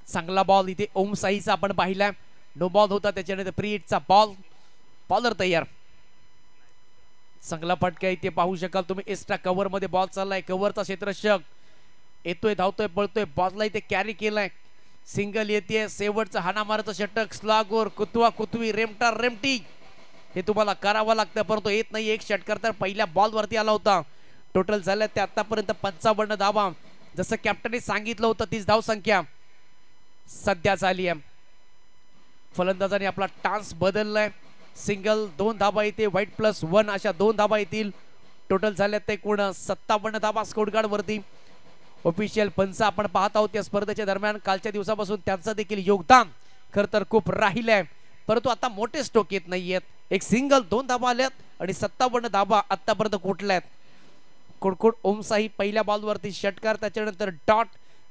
चांगला बॉल इथे ओम साईचा आपण पाहिला. नो बॉल होता, त्याच्यानंतर फ्री हिटचा बॉल. बॉलर तयार. चांगला फटका इथे पाहू शकाल तुम्ही. एक्स्ट्रा कव्हर मध्ये बॉल चाललाय. कव्हरचा क्षेत्ररक्षक येतोय, धावतोय, पळतोय. बॉलला इथे कॅरी केलाय. सिंगल येते. शेवटचा हाणामाराचं षटक, स्लॉगवर कुतवा कुतवी, रेमटा रेमटी हे तुम्हाला करावं लागतं, परंतु येत नाही. एक षटकार तर पहिल्या बॉल वरती आला होता. टोटल झालं ते आतापर्यंत 55 धावा. जसं कॅप्टनने सांगितलं होतं 30 धाव संख्या सध्या झाली आहे. फलंदाजाने आपला टान्स बदललाय. सिंगल 2 धाबा येते, व्हाईट प्लस 1 अशा 2 धाबा येतील. टोटल झाल्यात ते एकूण 57 धाबा स्कोरकार्ड वरती. ऑफिशियल पंच आपण पाहत आहोत या स्पर्धेच्या दरम्यान. कालच्या दिवसापासून त्यांचं देखील योगदान खरं तर खूप राहिलंय, परंतु आता मोठे स्ट्रोक येत नाहीयेत. एक सिंगल 2 धाबा आल्यात आणि 57 धाबा आतापर्यंत कुठल्यात. कुडकुड ओमसाई पहिल्या बॉलवरती षटकार, त्याच्यानंतर डॉट,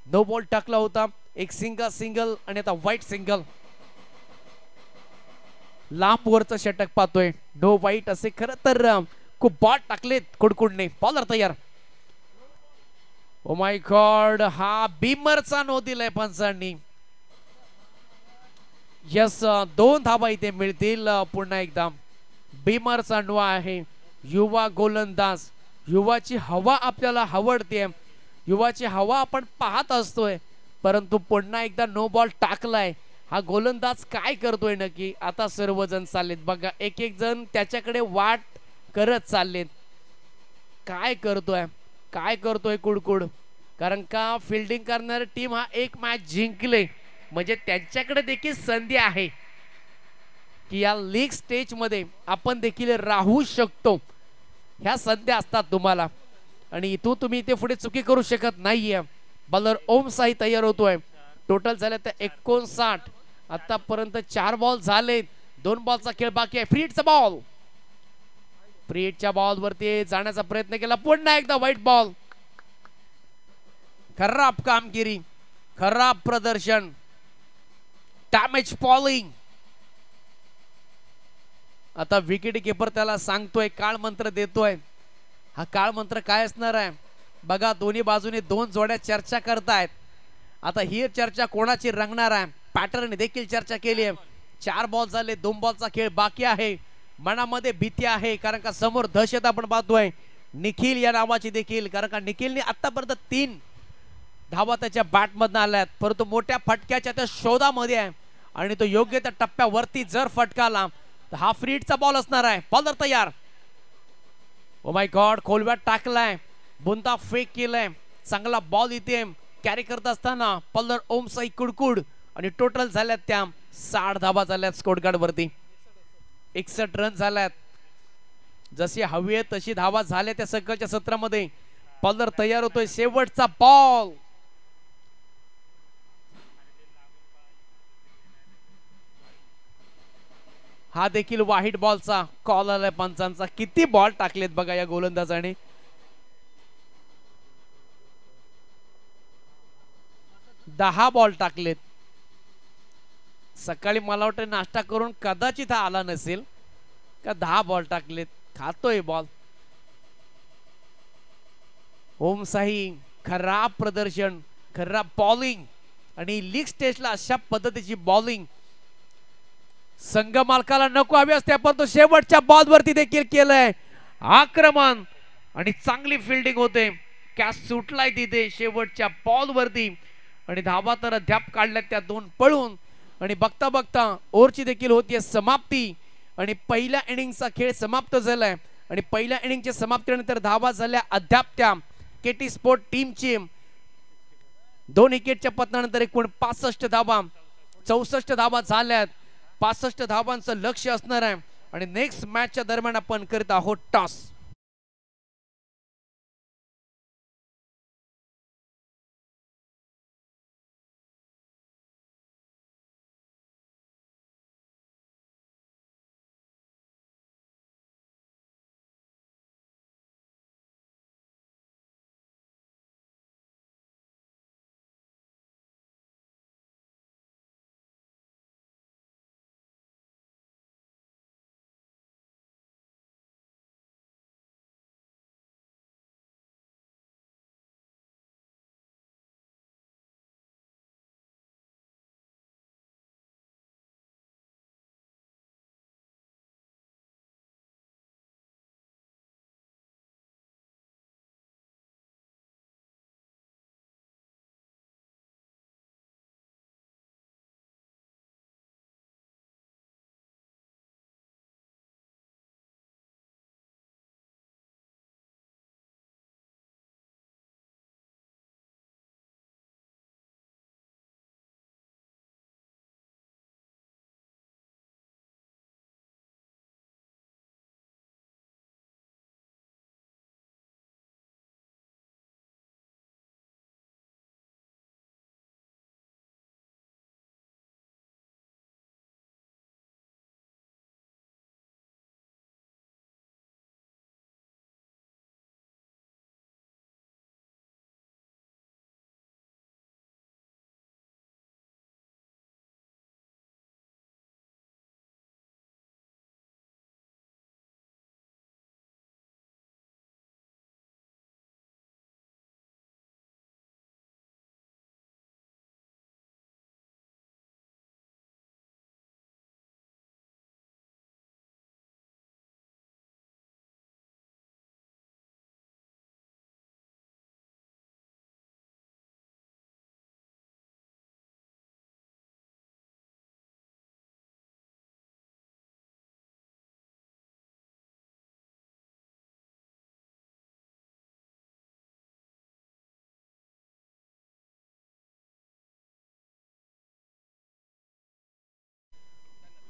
नो बॉल टाकला होता. एक सिंगल आणि आता व्हाईट सिंगल. लांब वरचं षटक पाहतोय. नो व्हाईट असे खरं तर खूप बॉल टाकलेत कुडकुडने. बॉलर तयार. ओ माय गॉड, हा बीमरचा नो दिलाय पंचांनी. यस, 2 धाबा इथे मिळतील. पुन्हा एकदा बीमरचा नो आहे. युवा गोलंदाज, युवाची हवा आपल्याला आवडते, युवाची हवा आपण पाहत असतोय, परंतु पुन्हा एकदा नो बॉल टाकलाय. हा गोलंदाज काय करतोय नक्की. आता सर्वजण चाललेत बघा, एक एक जण त्याच्याकडे वाट करत चाललेत. काय करतोय कुडकुड, कारण का फिल्डिंग करणारी टीम हा एक मॅच जिंकले म्हणजे त्यांच्याकडे देखील संधी आहे की या लीग स्टेज मध्ये आपण देखील राहू शकतो. ह्या संध्या असतात तुम्हाला आणि इथून तुम्ही इथे पुढे चुकी करू शकत नाहीये. बॉलर ओम साई तयार होतोय. टोटल झाले तर 59. आतापर्यंत 4 बॉल झालेत, 2 बॉलचा खेळ बाकी आहे. फ्री हिटचा बॉल, फ्री हिटच्या बॉल वरती जाण्याचा प्रयत्न केला. पुन्हा एकदा व्हाईट बॉल. खराब कामगिरी, खराब प्रदर्शन, डॅमेज बॉलिंग. आता विकेट कीपर त्याला सांगतोय, काळ मंत्र देतोय. हा काळ मंत्र काय असणार आहे बघा. दोन्ही बाजूने 2 जोड्या चर्चा करतायत. आता ही चर्चा कोणाची रंगणार आहे. पॅटर्न देखील चर्चा केली आहे. 4 बॉल झाले, 2 बॉलचा खेळ बाकी आहे. मनामध्ये भीती आहे, कारण का समोर दहशत आपण पाहतोय निखिल या नावाची देखील, कारण का निखिलने आतापर्यंत 3 धावा त्याच्या बॅट मधून आल्यात, परंतु मोठ्या फटक्याच्या त्या शोधामध्ये आहे आणि तो योग्य त्या टप्प्यावरती जर फटकाला तर हा फ्री हिटचा बॉल असणार आहे. बॉलर तयार. ओ माय गॉड, खोलव्यात टाकलाय, बुंदा फेक केलाय. चांगला बॉल इथे कॅरी करत असताना बॉलर ओम साई कुडकुड आणि टोटल झाल्यात त्या 60 धावा झाल्यात स्कोरकार्ड वरती. 61 रन झाल्यात. जशी हवी आहे तशी धावा झाल्या त्या सकाळच्या सत्रामध्ये. बॉलर तयार होतोय. शेवटचा बॉल. हा देखील व्हाईट बॉलचा कॉल आलाय पंचांचा. किती बॉल टाकलेत बघा या गोलंदाजाने. दहा बॉल टाकलेत. सकाळी मला वाटतं नाश्ता करून कदाचित हा आला नसेल का 10 बॉल टाकलेत. खातोय बॉल. ओम साई खराब प्रदर्शन, खर्रा बॉलिंग आणि लीग स्टेजला अशा पद्धतीची बॉलिंग संघ मालकाला नको हवी असते, पण तो शेवटच्या बॉल वरती देखील केलंय आक्रमण आणि चांगली फिल्डिंग होते. कॅच सुटलाय तिथे शेवटच्या बॉल वरती आणि धावा तर अद्याप काढल्यात त्या दोन पळून आणि बघता बघता ओव्हरची देखील होतीये समाप्ती आणि पहिल्या इनिंगचा खेळ समाप्त झालाय आणि पहिल्या इनिंगच्या समाप्तीनंतर धावा झाल्या अद्याप त्या केटी स्पोर्ट टीमची 2 विकेटच्या पतनानंतर एकूण 65 धावा 64 धावा झाल्यात. 65 धावांचं लक्ष असणार आहे आणि नेक्स्ट मॅचच्या दरम्यान आपण करत आहोत टॉस.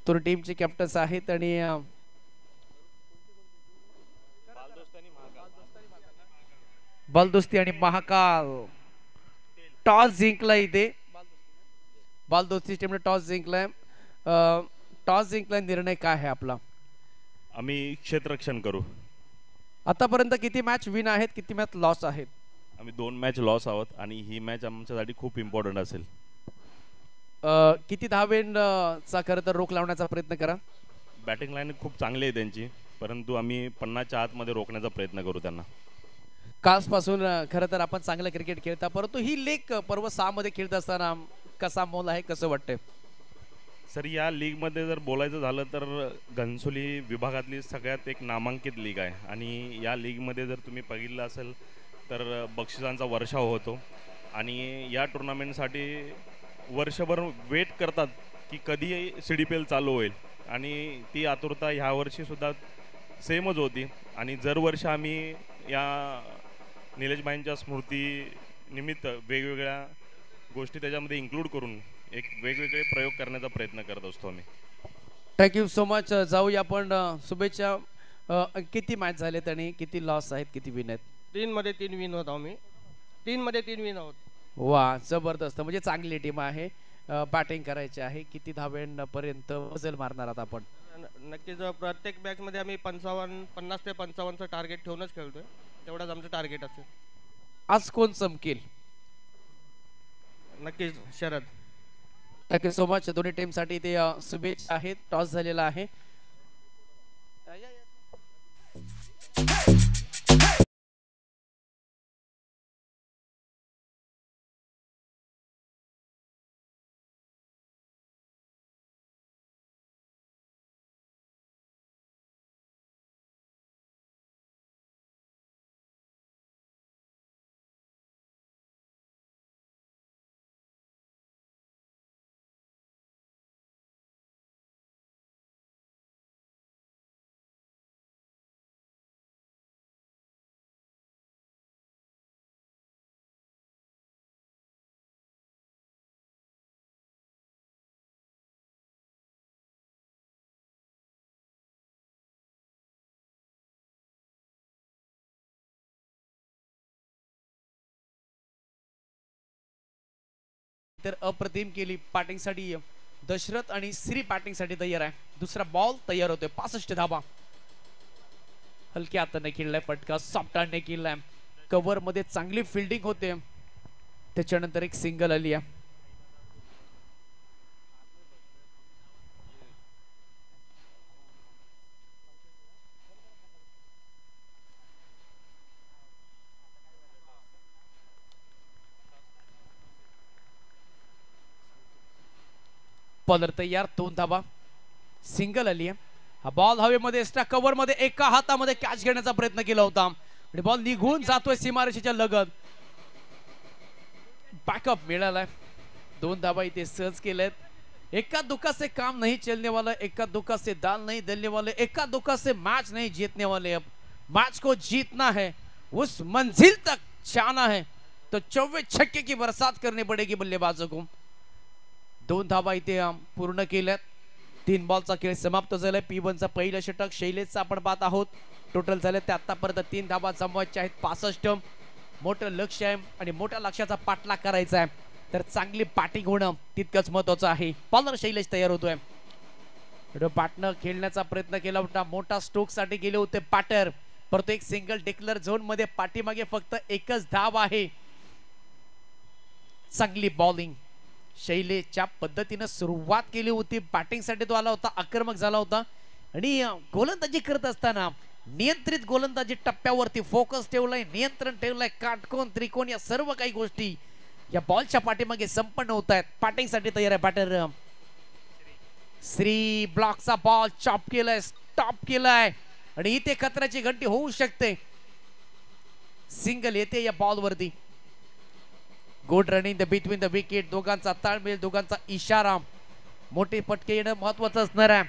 तर टीमचे कॅप्टन्स आहेत आणि बालदोस्ती आणि महाकाल टॉस जिंकला. इथे बालदोस्ती टीमने टॉस जिंकलाय. टॉस जिंकलाय, निर्णय काय आहे आपला? आम्ही क्षेत्ररक्षण करू. आतापर्यंत किती मॅच विन आहेत, किती मॅच लॉस आहेत? आम्ही 2 मॅच लॉस आहोत आणि ही मॅच आमच्यासाठी खूप इम्पॉर्टंट असेल. किती धावेंचा खरं तर रोख लावण्याचा प्रयत्न करा. बॅटिंग लाईन खूप चांगली आहे त्यांची, परंतु आम्ही 50च्या आतमध्ये रोखण्याचा प्रयत्न करू त्यांना. कालपासून खरं तर आपण चांगलं क्रिकेट खेळता, परंतु ही लीग पर्व 6 मध्ये खेळत असताना कसा मोल आहे, कसं वाटतंय? सर, या लीगमध्ये जर बोलायचं झालं तर घनसोली विभागातली सगळ्यात एक नामांकित लीग आहे आणि या लीगमध्ये जर तुम्ही बघितलं असेल तर बक्षिसांचा वर्षाव होतो आणि या टुर्नामेंटसाठी वर्षभर वेट करतात की कधी CDPL चालू होईल आणि ती आतुरता ह्या वर्षीसुद्धा सेमच होती आणि दरवर्षी आम्ही या निलेशभाईंच्या स्मृती निमित्त वेगवेगळ्या गोष्टी त्याच्यामध्ये इन्क्लूड करून एक वेगवेगळे प्रयोग करण्याचा प्रयत्न करत असतो आम्ही. Thank you so much. जाऊया आपण शुभेच्छा. किती मॅच झालेत आणि किती लॉस आहेत, किती विन आहेत? 3 मध्ये 3 विन होत आम्ही. 3 मध्ये 3 विन आहोत. वा, जबरदस्त. म्हणजे चांगली टीम आहे. बॅटिंग करायची आहे. किती धाव्यांपर्यंत मजल मारणार आहात आपण? नक्कीच प्रत्येक मॅच मध्ये आम्ही 50 ते 55चं टार्गेट ठेवूनच खेळतोय. तेवढाच आमचं टार्गेट असेल. आज कोण चमकेल? नक्कीच शरद. Thank you so much. दोन्ही टीमसाठी ते शुभेच्छा आहेत. टॉस झालेला आहे. तर अप्रतिम केली. बॅटिंगसाठी दशरथ आणि श्री बॅटिंगसाठी तयार आहे. दुसरा बॉल तयार होतोय. 65 धाबा. हलक्या हाताने खेळलाय फटका, सॉफ्ट हँडने खेळलाय. कव्हर मध्ये चांगली फिल्डिंग होते. त्याच्यानंतर एक सिंगल आली आहे. बॉलर तयार. 2 धाबा. सिंगल आली आहे. हा बॉल हवेमध्ये एक्स्ट्रा कव्हर मध्ये एका हातामध्ये कॅच घेण्याचा प्रयत्न केला होता आणि बॉल निघून जातोय सीमारेषेच्या लगत. बॅकअप मिळालाय. 2 धाबा इथे सहज केलेत. एका दुखा से काम नहीं चलने वाला, एका दुखा से दाल नहीं दलने वाले, एका दुखा से मैच नहीं जीतने वाले. अब मैच को जीतना है, उस मंजिल तक जाना है तो 24 छक्के की बरसात करनी पड़ेगी बल्लेबाजों को. 2 धाबा इथे पूर्ण केल्यात. 3 बॉलचा खेळ समाप्त झालाय. P1चा पहिलं षटक शैलेशचा आपण पाहत आहोत. टोटल झाले ते आतापर्यंत 3 धाबा जमवायच्या आहेत. 65. मोठं लक्ष आहे आणि मोठ्या लक्ष्याचा पाठलाग करायचा आहे. तर चांगली बॅटिंग होणं तितकंच महत्वाचं आहे. बॉलर शैलेश तयार होतोय. बॅटनं खेळण्याचा प्रयत्न केला होता. मोठा स्ट्रोक साठी गेले होते बॅटर, परंतु एक सिंगल डिक्लेअर झोन मध्ये पाठीमागे फक्त एकच धाव आहे. चांगली बॉलिंग. शैलेशच्या पद्धतीने सुरुवात केली होती. बॅटिंगसाठी तो आला होता, आक्रमक झाला होता आणि गोलंदाजी करत असताना नियंत्रित गोलंदाजी टप्प्यावरती फोकस ठेवलाय, नियंत्रण ठेवलंय. काटकोन त्रिकोण या सर्व काही गोष्टी या बॉलच्या पाठीमागे संपन्न होत आहेत. बॅटिंगसाठी तयार आहे बॅटर श्री. ब्लॉकचा बॉल चॉप केलाय, स्टॉप केलाय आणि इथे खतऱ्याची घंटी होऊ शकते. सिंगल येते या बॉल वरती. Good running the between the wicket. दोघांचा ताळमेळ, दोघांचा इशारा. मोठे फटके येणं महत्वाचं असणार आहे.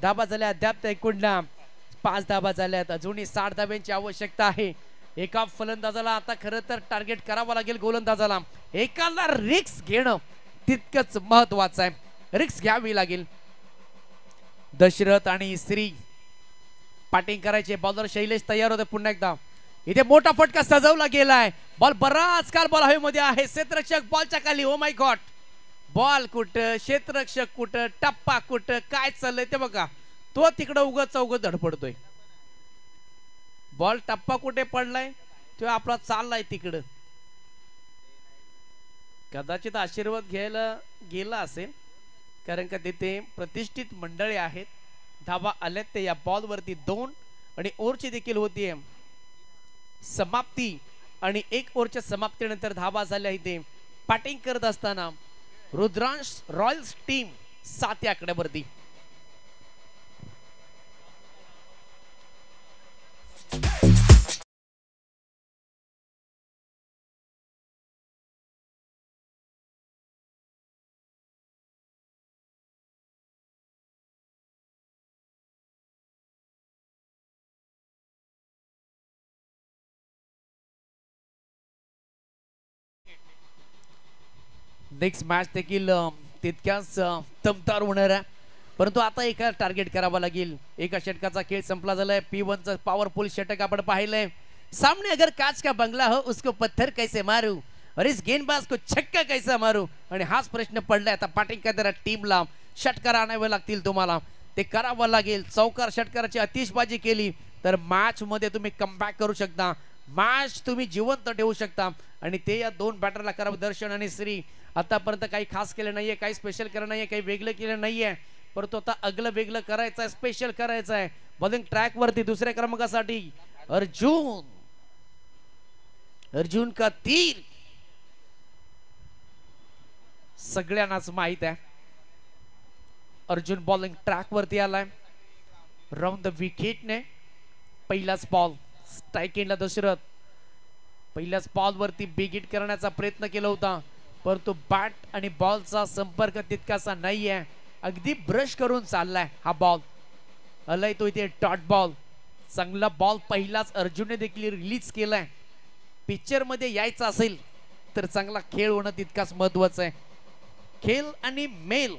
धाबा झाल्या अद्याप एकूणला 5 धाबा झाल्यात. अजूनही 60 धाब्यांची आवश्यकता आहे. एका फलंदाजाला आता खरं तर टार्गेट करावं लागेल. गोलंदाजाला एकाला रिस्क घेणं तितकंच महत्वाचं आहे. रिस्क घ्यावी लागेल. दशरथ आणि श्री बॅटिंग करायचे. बॉलर शैलेश तयार होते पुन्हा एकदा. इथे मोठा फटका सजवला गेलाय. बॉल बराच काल बॉल हवेमध्ये आहे. क्षेत्ररक्षक बॉलच्या खाली. ओ माय गॉड. बॉल कुठं, क्षेत्ररक्षक कुठं, टप्पा कुठं, काय चाललंय ते बघा. तो तिकडं उगत धडपडतोय. बॉल टप्पा कुठे पडलाय तो आपला चाललाय तिकडं. कदाचित आशीर्वाद घ्यायला गेला असेल, कारण का तिथे प्रतिष्ठित मंडळी आहेत. धाबा आल्यात ते या बॉल वरती 2 आणि ओव्हरची देखील होती समाप्ती आणि 1 ओव्हरच्या समाप्तीनंतर धाबा झाल्या. इथे बॅटिंग करत असताना रुद्रांश रॉयल्स टीम 7 या आकड्यावरती. नेक्स्ट मॅच देखील तितक्याच तमतार होणार आहे, परंतु आता एका टार्गेट करावा लागेल. एका षटकाचा खेळ संपला झालाय. P1चा पॉवरफुल षटक आपण पाहिलंय. सामने अगर काच का बंगला हो उसको पत्थर कैसे मारू और इस गेंदबाज को छक्का कैसा मारू. आणि हाच प्रश्न पडलाय. आता बॅटिंग करणाऱ्या टीमला षटकार आणावे लागतील. तुम्हाला ते करावं लागेल. चौकार षटकाराची आतिषबाजी केली तर मॅच मध्ये तुम्ही कमबॅक करू शकता. मॅच तुम्ही जिवंत ठेवू शकता आणि ते या 2 बॅटरला करावं. दर्शन आणि श्री आतापर्यंत काही खास केलं नाहीये, काही स्पेशल केलं नाहीये, काही वेगळं केलं नाहीये, परंतु आता अगलं वेगळं करायचं आहे, स्पेशल करायचं आहे. बॉलिंग ट्रॅक वरती दुसऱ्या क्रमांकासाठी अर्जुन का तीर सगळ्यांनाच माहित आहे. अर्जुन बॉलिंग ट्रॅक वरती आलाय. राऊंड द विकेटने पहिलाच बॉल स्ट्राइक एंडला दशरथ. पहिल्याच बॉल वरती बिग हिट करण्याचा प्रयत्न केला होता, परंतु बॅट आणि बॉलचा संपर्क तितकासा नाहीये. अगदी ब्रश करून चाललाय हा बॉल. आलाय तो इथे डॉट बॉल. चांगला बॉल पहिलाच अर्जुनने देखील रिलीज केलाय. पिक्चर मध्ये यायचं असेल तर चांगला खेळ होणं तितकाच महत्वाचं आहे. खेळ आणि मेल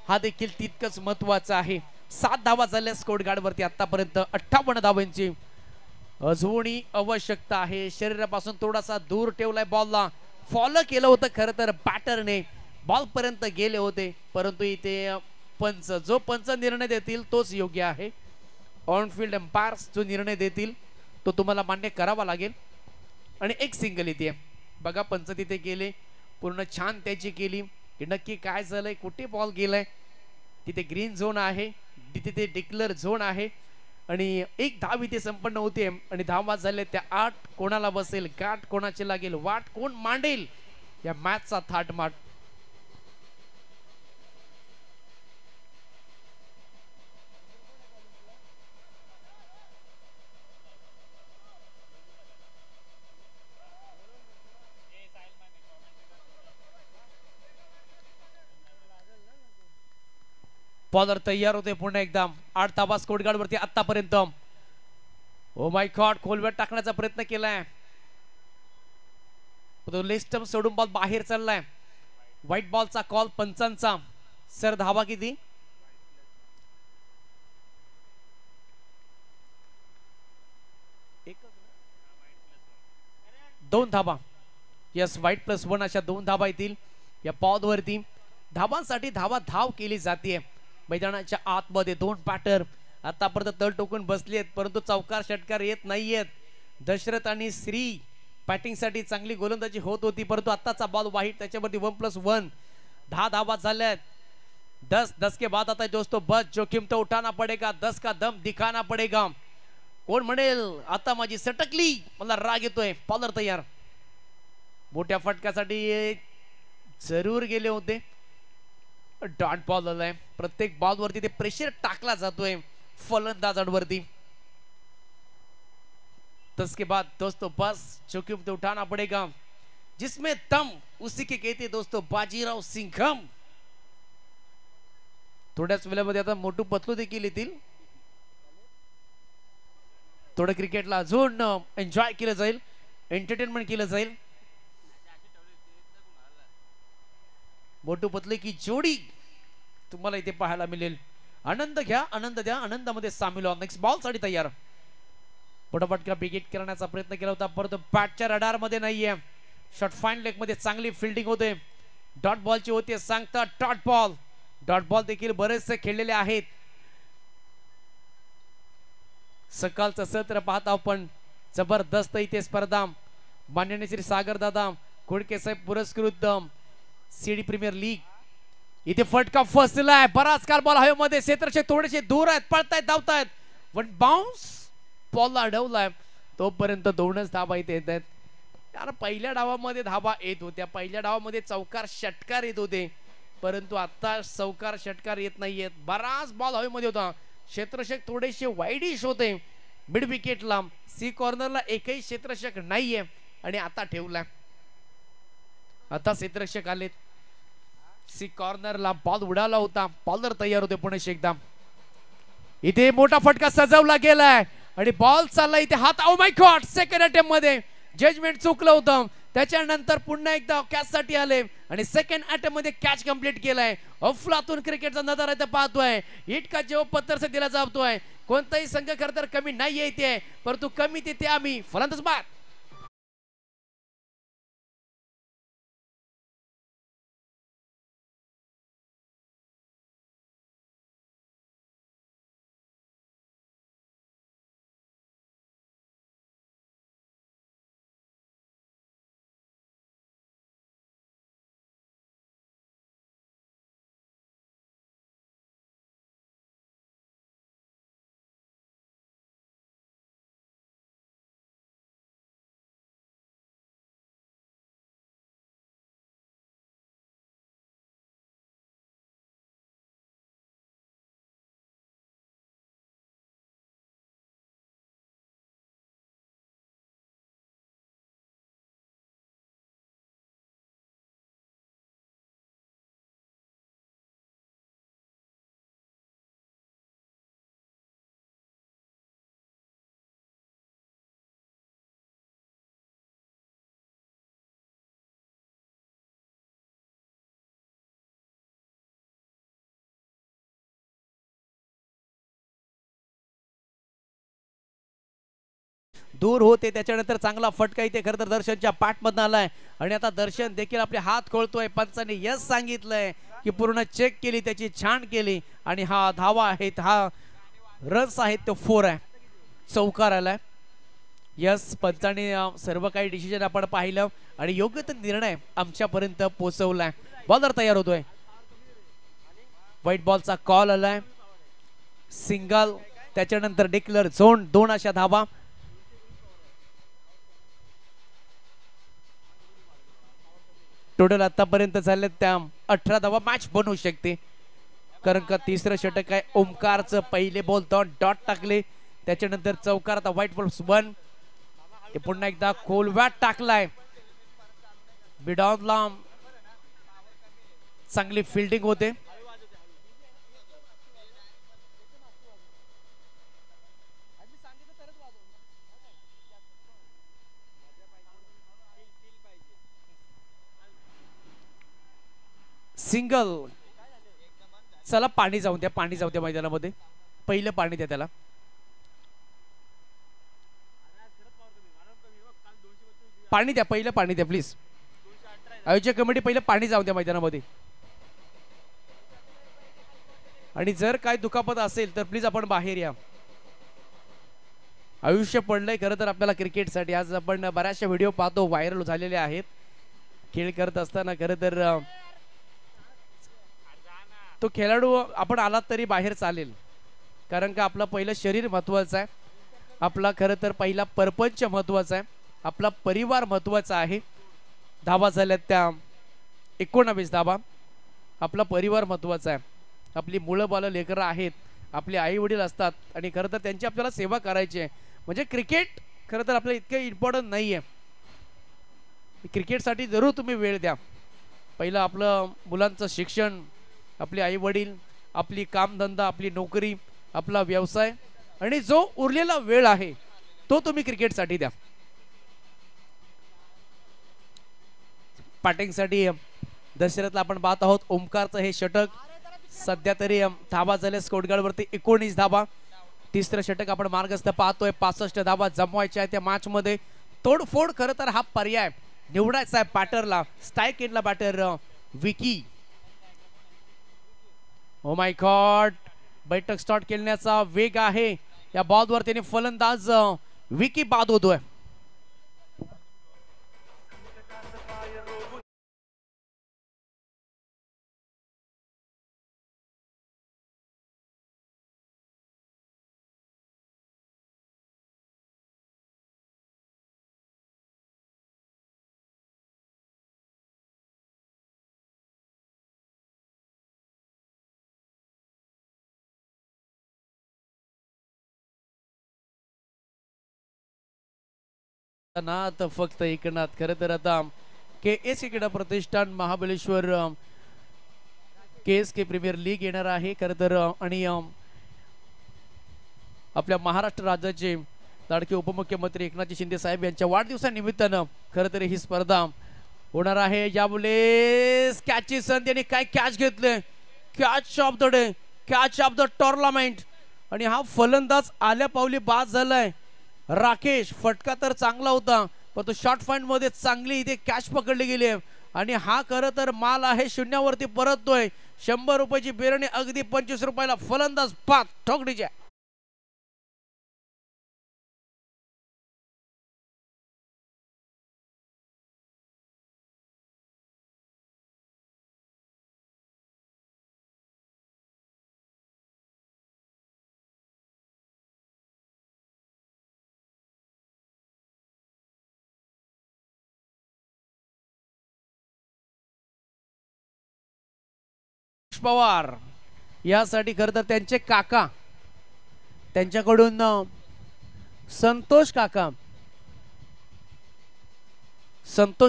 हा देखील तितकंच महत्वाचं आहे. 7 धावा झाल्या स्कोर गार्ड वरती आतापर्यंत. 58 धावांची अजूनही आवश्यकता आहे. शरीरापासून थोडासा दूर ठेवलाय बॉलला. फॉलो केलं होतं खरं तर बॅटरने, बॉल पर्यंत गेले होते, परंतु इथे जो पंच निर्णय देतील तोच योग्य आहे. ऑन फील्ड एम्पायर्स जो निर्णय देतील तो तुम्हाला मान्य करावा लागेल. आणि एक सिंगल इथे बघा, पंच तिथे गेले, पूर्ण छान त्याची केली की नक्की काय झालंय, कुठे बॉल गेलाय. तिथे ग्रीन झोन आहे, तिथे डिक्लेअर झोन आहे आणि एक धाव इथे संपन्न होते. आणि धावा झाले त्या 8 कोणाला बसेल, गाठ कोणाची लागेल, वाट कोण मांडेल या मॅचचा थाटमाट. बॉलर तयार होते पुन्हा एकदा. 8 धावा स्कोरगार्ड वरती आतापर्यंत. ओ माय गॉड, खोलवर टाकण्याचा प्रयत्न केलाय, तो लेस्टम सोडून बॉल बाहेर चाललाय. व्हाईट बॉलचा कॉल पंचांचा. सर धावा किती? दोन धावा. यस, व्हाईट +1 अशा 2 धावा येतील या पॉद वरती. धावांसाठी धाव केली जाते. मैदानाच्या आतमध्ये 2 बॅटर आतापर्यंत तळ टोकून बसले आहेत, परंतु चौकार षटकार येत नाहीयेत. दशरथ आणि श्री बॅटिंग साठी चांगली गोलंदाजी होत होती, परंतु आताचा बॉल वाईट, त्याच्यावरती 1+1. 10 धावा झाल्यात. 10 के बाद आता है दोस्तों बस, जोखिम तो उठाना पड़ेगा, 10 का दम दिखाना पड़ेगा. कोण म्हणेल आता माझी सटकली, मला राग येतोय. बॉलर तयार. मोठ्या फटक्यासाठी जरूर गेले होते. डॉट बॉल आलाय. प्रत्येक बॉल वरती ते प्रेशर टाकला जातोय फलंदाजांवरती. 10 के बाद दोस्तों बस, जोखिम तो उठाना पड़ेगा, जिसमें दम उसी के कहते दोस्तों बाजीराव सिंघम. थोड्याच वेळामध्ये आता मोठू पतलू देखील येतील. थोडं क्रिकेटला अजून एन्जॉय केलं जाईल, एंटरटेनमेंट केलं जाईल. मोठू पतलू की जोडी तुम्हाला इथे पाहायला मिळेल. आनंद घ्या, आनंद द्या, आनंदामध्ये सामील व्हा. नेक्स्ट बॉल साठी तयार. पटापटका बिगिट करण्याचा प्रयत्न केला होता, परंतु बॅटच्या रडार मध्ये नाहीये. शॉट फाईन लेग मध्ये चांगली फिल्डिंग होते. डॉट बॉलची होते सांगता डॉट बॉल. डॉट बॉल देखील बरेचसे खेळलेले आहेत. सकाळचं सत्र पाहता आपण, जबरदस्त इथे स्पर्धा. माननीय श्री सागर दादा खोडके साहेब पुरस्कृत सीडी प्रीमियर लीग. इथे फटका फसलाय, बराच काल बॉल हवेमध्ये, क्षेत्ररक्षक थोडेसे दूर आहेत, पळतायत, धावतायत. वन बाउन्स, बॉल अडवलाय. तोपर्यंत 2च धावा इथे येत आहेत. यार पहिल्या डावामध्ये धावा येत होत्या, पहिल्या डावामध्ये चौकार षटकार येत होते, परंतु आता चौकार षटकार येत नाहीयेत. बराच बॉल हवेमध्ये होता. क्षेत्ररक्षक थोडेसे वाईडिश होते. मिड विकेटला सी कॉर्नरला एकही क्षेत्ररक्षक नाहीये आणि आता ठेवलाय. आता क्षेत्ररक्षक आलेत. सी कॉर्नरला बॉल उडाला होता. बॉलर तयार होते पुणे एकदा. इथे मोठा फटका सजवला गेलाय आणि बॉल चालला इथे हात. ओ माय गॉड, सेकंड अटेम्प्ट मध्ये जजमेंट चुकलं होतं. त्याच्यानंतर पुन्हा एकदा कॅच साठी आले आणि सेकंड अटेम्प्ट मध्ये कॅच कंप्लीट केलाय. अफलातून क्रिकेटचा नजारा इथे पाहतोय. इटका जेव्हा पत्तर से दिला जातोय. कोणताही संघ खरं तर कमी नाही येते, परंतु कमी तिथे आम्ही फलंदाज बाद. दूर होते. त्याच्यानंतर चांगला फटका इथे खरं तर दर्शनच्या पाठमधून आलाय आणि आता दर्शन देखील आपले हात खोलतोय. पंचाने यस सांगितलंय की पूर्ण चेक केली, त्याची छान केली आणि हा धावा आहेत, हा रन्स आहेत, तो 4 आहे, चौकार आलाय. यस, पंचाने सर्व काही डिसिजन आपण पाहिलं आणि योग्य तो निर्णय आमच्यापर्यंत पोहोचवलाय. बॉलर तयार होतोय. व्हाईट बॉलचा कॉल आलाय, सिंगल. त्याच्यानंतर डिक्लेअर झोन 2 अशा धाबा. टोटल आतापर्यंत झाले त्या 18 धावा. मॅच बनवू शकते कारण का तिसरं षटक आहे ओमकारचं. पहिले बॉल डॉट टाकले, त्याच्यानंतर चौकार. आता व्हाईट बॉल 1 ते पुन्हा एकदा खोलव्यात टाकलाय. बिडॉनला चांगली फिल्डिंग होते. सिंगल. चला पाणी जाऊन द्या, पाणी जाऊ द्या मैदानामध्ये. पहिलं पाणी द्या त्याला. पाणी द्या, पहिलं पाणी द्या प्लीज. आयोजक कमिटी पहिलं पाणी जाऊ द्या मैदानामध्ये. आणि जर काय दुखापत असेल तर प्लीज आपण बाहेर या. आयुष्य पडलंय खरं तर आपल्याला क्रिकेटसाठी. आज आपण बऱ्याचशा व्हिडिओ पाहतो, व्हायरल झालेले आहेत. खेळ करत असताना खरं तर तो खेळाडू आपण आलात तरी बाहेर चालेल, कारण का आपलं पहिलं शरीर महत्वाचं आहे. आपला खरं तर पहिला परपंच महत्वाचा आहे, आपला परिवार महत्वाचा आहे. धाबा झाल्यात त्या 19 धाबा. आपला परिवार महत्वाचा आहे. आपली मुलं बालं लेकरं आहेत, आपले आई वडील असतात आणि खरं तर त्यांची आपल्याला सेवा करायची आहे. म्हणजे क्रिकेट खरं तर आपल्याला इतकं इम्पॉर्टंट नाही आहे. क्रिकेटसाठी जरूर तुम्ही वेळ द्या. पहिलं आपलं मुलांचं शिक्षण, आपले आई वडील, आपली कामधंदा, आपली नोकरी, आपला व्यवसाय आणि जो उरलेला वेळ आहे तो तुम्ही क्रिकेटसाठी द्या. बॅटिंगसाठी दशरथला आपण पाहत आहोत. ओमकारचं हे षटक सध्या तरी धाबा झाले स्कोरगार्डवरती 19 धाबा. तिसरं षटक आपण मार्गस्थ पाहतोय. 65 धाबा जमवायच्या आहेत त्या मॅच मध्ये. तोडफोड खरं तर हा पर्याय निवडायचा आहे बॅटरला. स्ट्राईक एंडला batter Vicky. Oh my god, बैठक स्टार्ट केल्याचा वेग आहे या बॉलवर. त्याने फलंदाज विकी बाद होतोय. नाथ फक्त एकनाथ. खरं तर आता KS क्रीडा प्रतिष्ठान महाबळेश्वर KSK प्रीमियर लीग येणार आहे खरं तर. आणि आपल्या महाराष्ट्र राज्याचे लाडके उपमुख्यमंत्री एकनाथ शिंदे साहेब यांच्या वाढदिवसानिमित्तानं खरं तर ही स्पर्धा होणार आहे. यावेळेस कॅचची संधी आणि काय कॅच घेतले. Catch of the day, catch of the tournament. आणि हा फलंदाज आल्या पावली बाद झालाय. राकेश. फटका तर चांगला होता पण तो शॉर्ट पॉइंट मध्ये चांगली इथे कॅच पकडली गेली आणि हा खरं तर माल आहे शून्यावरती परततोय. 100 रुपयाची बेरणी अगदी 25 रुपयाला. फलंदाज पाच ठोकडीच्या. पवार यासाठी खरं तर त्यांचे काका, त्यांच्याकडून संतोष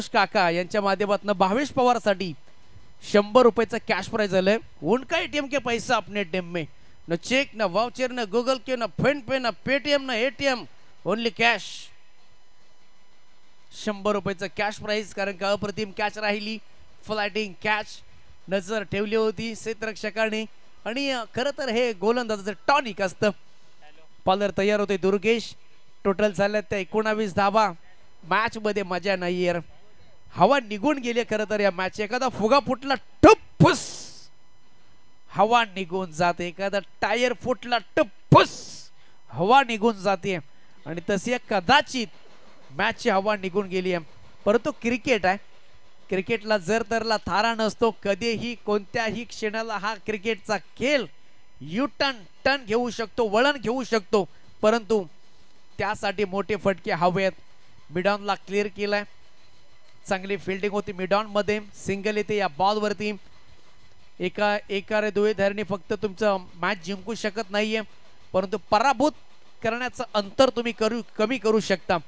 काका यांच्या माध्यमातून भावेश पवार साठी 100 रुपयाचा कॅश प्राइज झालंय. उनका ATM के पैसा अपने टीम में, न चेक, न वाउचर, न गूगल पे, न फोन पे, न पेटीएम, न ATM, ओनली कॅश. 100 रुपयाचा कॅश प्राइज. कारण का अप्रतिम कॅच राहिली. फ्लाइटिंग कॅच नजर ठेवली होती क्षेत्ररक्षकाने. आणि खरं तर हे गोलंदाजाचं टॉनिक असतं. बॉलर तयार होते दुर्गेश. टोटल झाले ते 19 धावा. मॅच मध्ये मजा नाही यार. हवा निघून गेली खरं तर या मॅच. एखादा फुगा फुटला टुप्पुस हवा निघून जाते. एखादा टायर फुटला टुप्पुस हवा निघून जाते. आणि तशी कदाचित मॅचची हवा निघून गेली आहे. परंतु क्रिकेट आहे. क्रिकेटला जर तरला थारा नसतो. कधीही कोणत्याही क्षणाला हा क्रिकेटचा खेळ यू टर्न घेऊ शकतो, वळण घेऊ शकतो. परंतु त्यासाठी मोठे फटके हवेत. मिडॉनला क्लिअर केलाय. चांगली फिल्डिंग होती मिडॉन मध्ये. सिंगल येते या बॉल वरती. एका रे दुवे धरणी फक्त तुमचं मॅच जिंकू शकत नाहीये, परंतु पराभूत करण्याचं अंतर तुम्ही कमी करू शकता.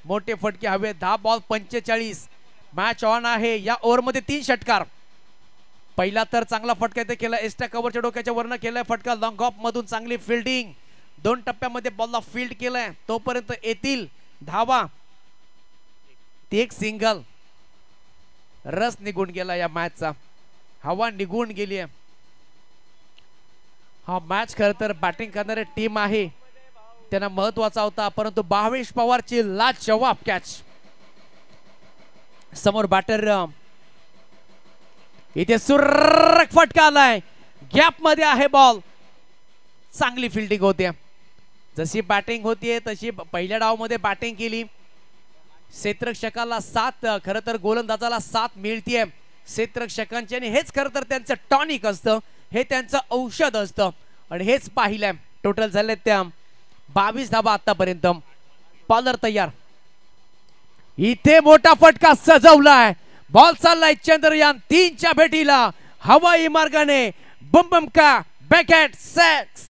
मोठे फटके हवे. 10 बॉल 45. मॅच ऑन आहे. या ओव्हरमध्ये 3 षटकार. पहिला तर चांगला फटका इथे केला. एक्स्ट्रा कव्हरच्या डोक्याच्या वरनं केलाय फटका. लॉंग ऑफ मधून चांगली फिल्डिंग. 2 टप्प्यामध्ये बॉलला फील्ड केलाय. तोपर्यंत येतील धावा. एक सिंगल. रस निघून गेला या मॅचचा. हवा निघून गेली आहे. हा मॅच खरं तर बॅटिंग करणारी टीम आहे त्यांना महत्वाचा होता, परंतु भावेश पवारची लाजवाब कॅच. समोर बॅटर इथे सुरेख फटका आलाय. गॅप मध्ये आहे बॉल. चांगली फिल्डिंग होते. जशी बॅटिंग होतीये तशी पहिल्या डावामध्ये बॅटिंग केली. क्षेत्ररक्षकाला 7, खरं तर गोलंदाजाला 7 मिळतीये क्षेत्ररक्षकांची. आणि हेच खरं तर त्यांचं टॉनिक असतं. हे त्यांचं औषध असतं. आणि हेच पाहिलंय. टोटल झाले त्या 22 धावा आतापर्यंत. बॉलर तयार. इथे मोठा फटका सजवलाय. बॉल चाललाय चंद्रयान 3च्या भेटीला. हवाई मार्गाने बम बम का बॅकहॅट सेक्स.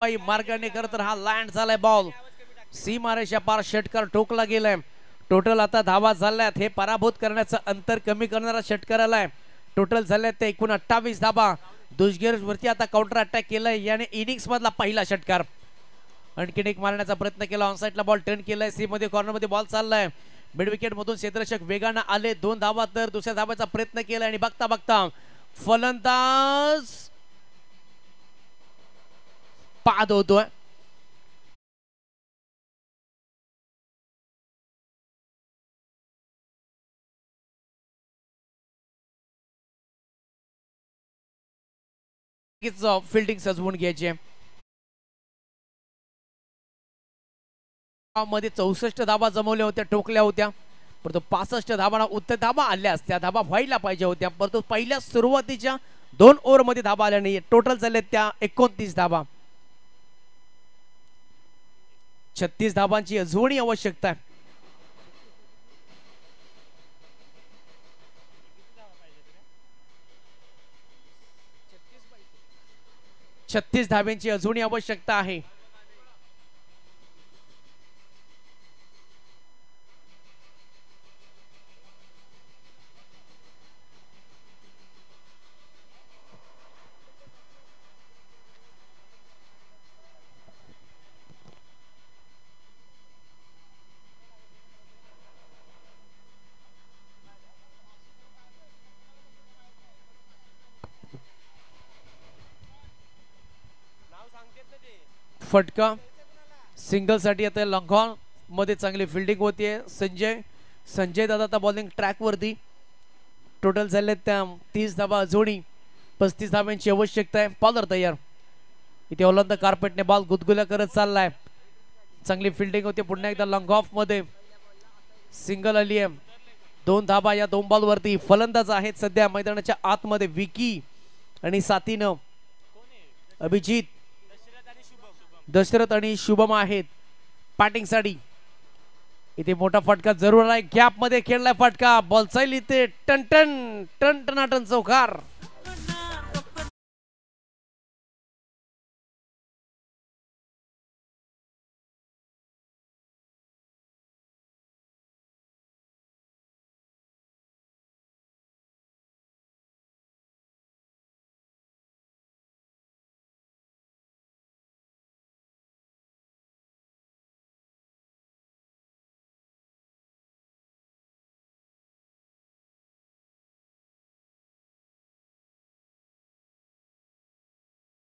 मार्गाने करत हा लँड झालाय बॉल. सीमारेषा पार षटकार ठोकला गेलाय. टोटल आता धावा झाल्यात. हे पराभूत करण्याचं अंतर कमी करणारा षटकार आलाय. टोटल झाल्यात ते 29 धावा. दुजगेर वरती आता काउंटर अटॅक केलाय. याने इनिंग्स मधला पहिला षटकार. आणखीन एक मारण्याचा प्रयत्न केला. ऑनसाइडला बॉल टर्न केलाय. सी मध्ये कॉर्नर मध्ये बॉल चाललाय. मिड विकेट मधून क्षेत्ररक्षक वेगाने आले. 2 धावा. तर दुसऱ्या धावाचा प्रयत्न केलाय. आणि बघता बघता फलंदाज बाद होतोय. फिल्डिंग सजवून घ्यायची. मध्ये 64 धावा जमवल्या होत्या, ठोकल्या होत्या. परंतु 65 धावा उत्तर धावा आल्या असत्या. धावा व्हायला पाहिजे होत्या, परंतु पहिल्या सुरुवातीच्या 2 ओव्हर मध्ये धावा आल्या नाही. टोटल झाले त्या 29 धावा. 36 धावांची अजूनही आवश्यकता आहे. 36 धाव्यांची अजूनही आवश्यकता आहे. फटका सिंगल साठी आता लॉंगॉन मध्ये चांगली फिल्डिंग होतीये. संजय दादा आता बॉलिंग ट्रॅक वरती. टोटल झाले त्या 30 धावा. अजूनही 35 धाव्यांची आवश्यकता आहे. बॉलर तयार. इथे ओलंद कार्पेटने बॉल गुदगुल्या करत चाललाय. चांगली फिल्डिंग होते. पुन्हा एकदा लॉंग ऑफ मध्ये सिंगल आली आहे. 2 धावा या 2 बॉल वरती. फलंदाज आहेत सध्या मैदानाच्या आतमध्ये विकी आणि साथीनं अभिजित, दशरथ आणि शुभम आहेत बॅटिंग साठी. इथे मोठा फटका जरूर आहे. गॅप मध्ये खेळलाय फटका. बॉल चालली इथे टन टन टन टनाटन चौकार.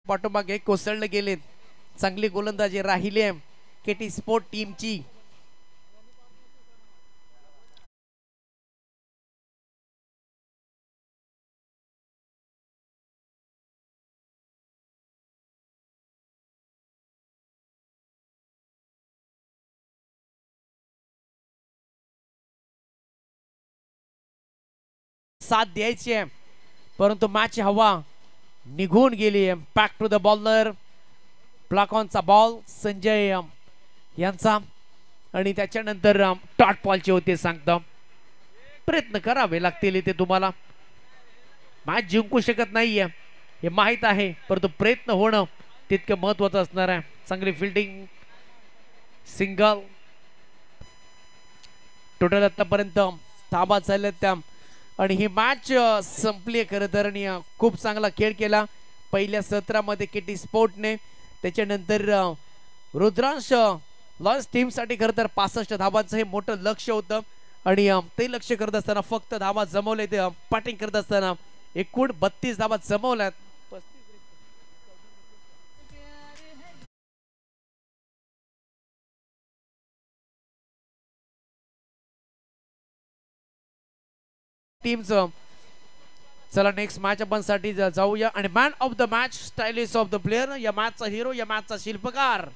पाठोमागे कोसळले गेलेत. चांगली गोलंदाजी राहिली केटी स्पोर्ट टीमची. साथ द्यायची आहे परंतु मॅच हवा निघून गेली. Back to the bowler. प्लाकॉनचा बॉल संजय यांचा आणि त्याच्यानंतर डॉट बॉलचे होते. सांगतो प्रयत्न करावे लागतील इथे तुम्हाला. मॅच जिंकू शकत नाहीये हे माहित आहे परंतु प्रयत्न होणं तितकं महत्वाचं असणार आहे. चांगली फिल्डिंग. सिंगल. टोटल आतापर्यंत धाबा चालल्यात त्या आणि ही मॅच संपली खरं तर. आणि खूप चांगला खेळ केला पहिल्या सत्रामध्ये केटी स्पोर्टने. त्याच्यानंतर रुद्रांश लॉन्स टीम साठी खरं तर 65 धाबांचं हे मोठं लक्ष होतं आणि ते लक्ष करत असताना फक्त धाबा जमवले. ते बॅटिंग करत असताना एकूण 32 धाबा जमवल्यात. टीमचं. चला नेक्स्ट मॅच आपण साठी जाऊया आणि man of the match stylish of the player. या मॅचचा हिरो या मॅचचा शिल्पकार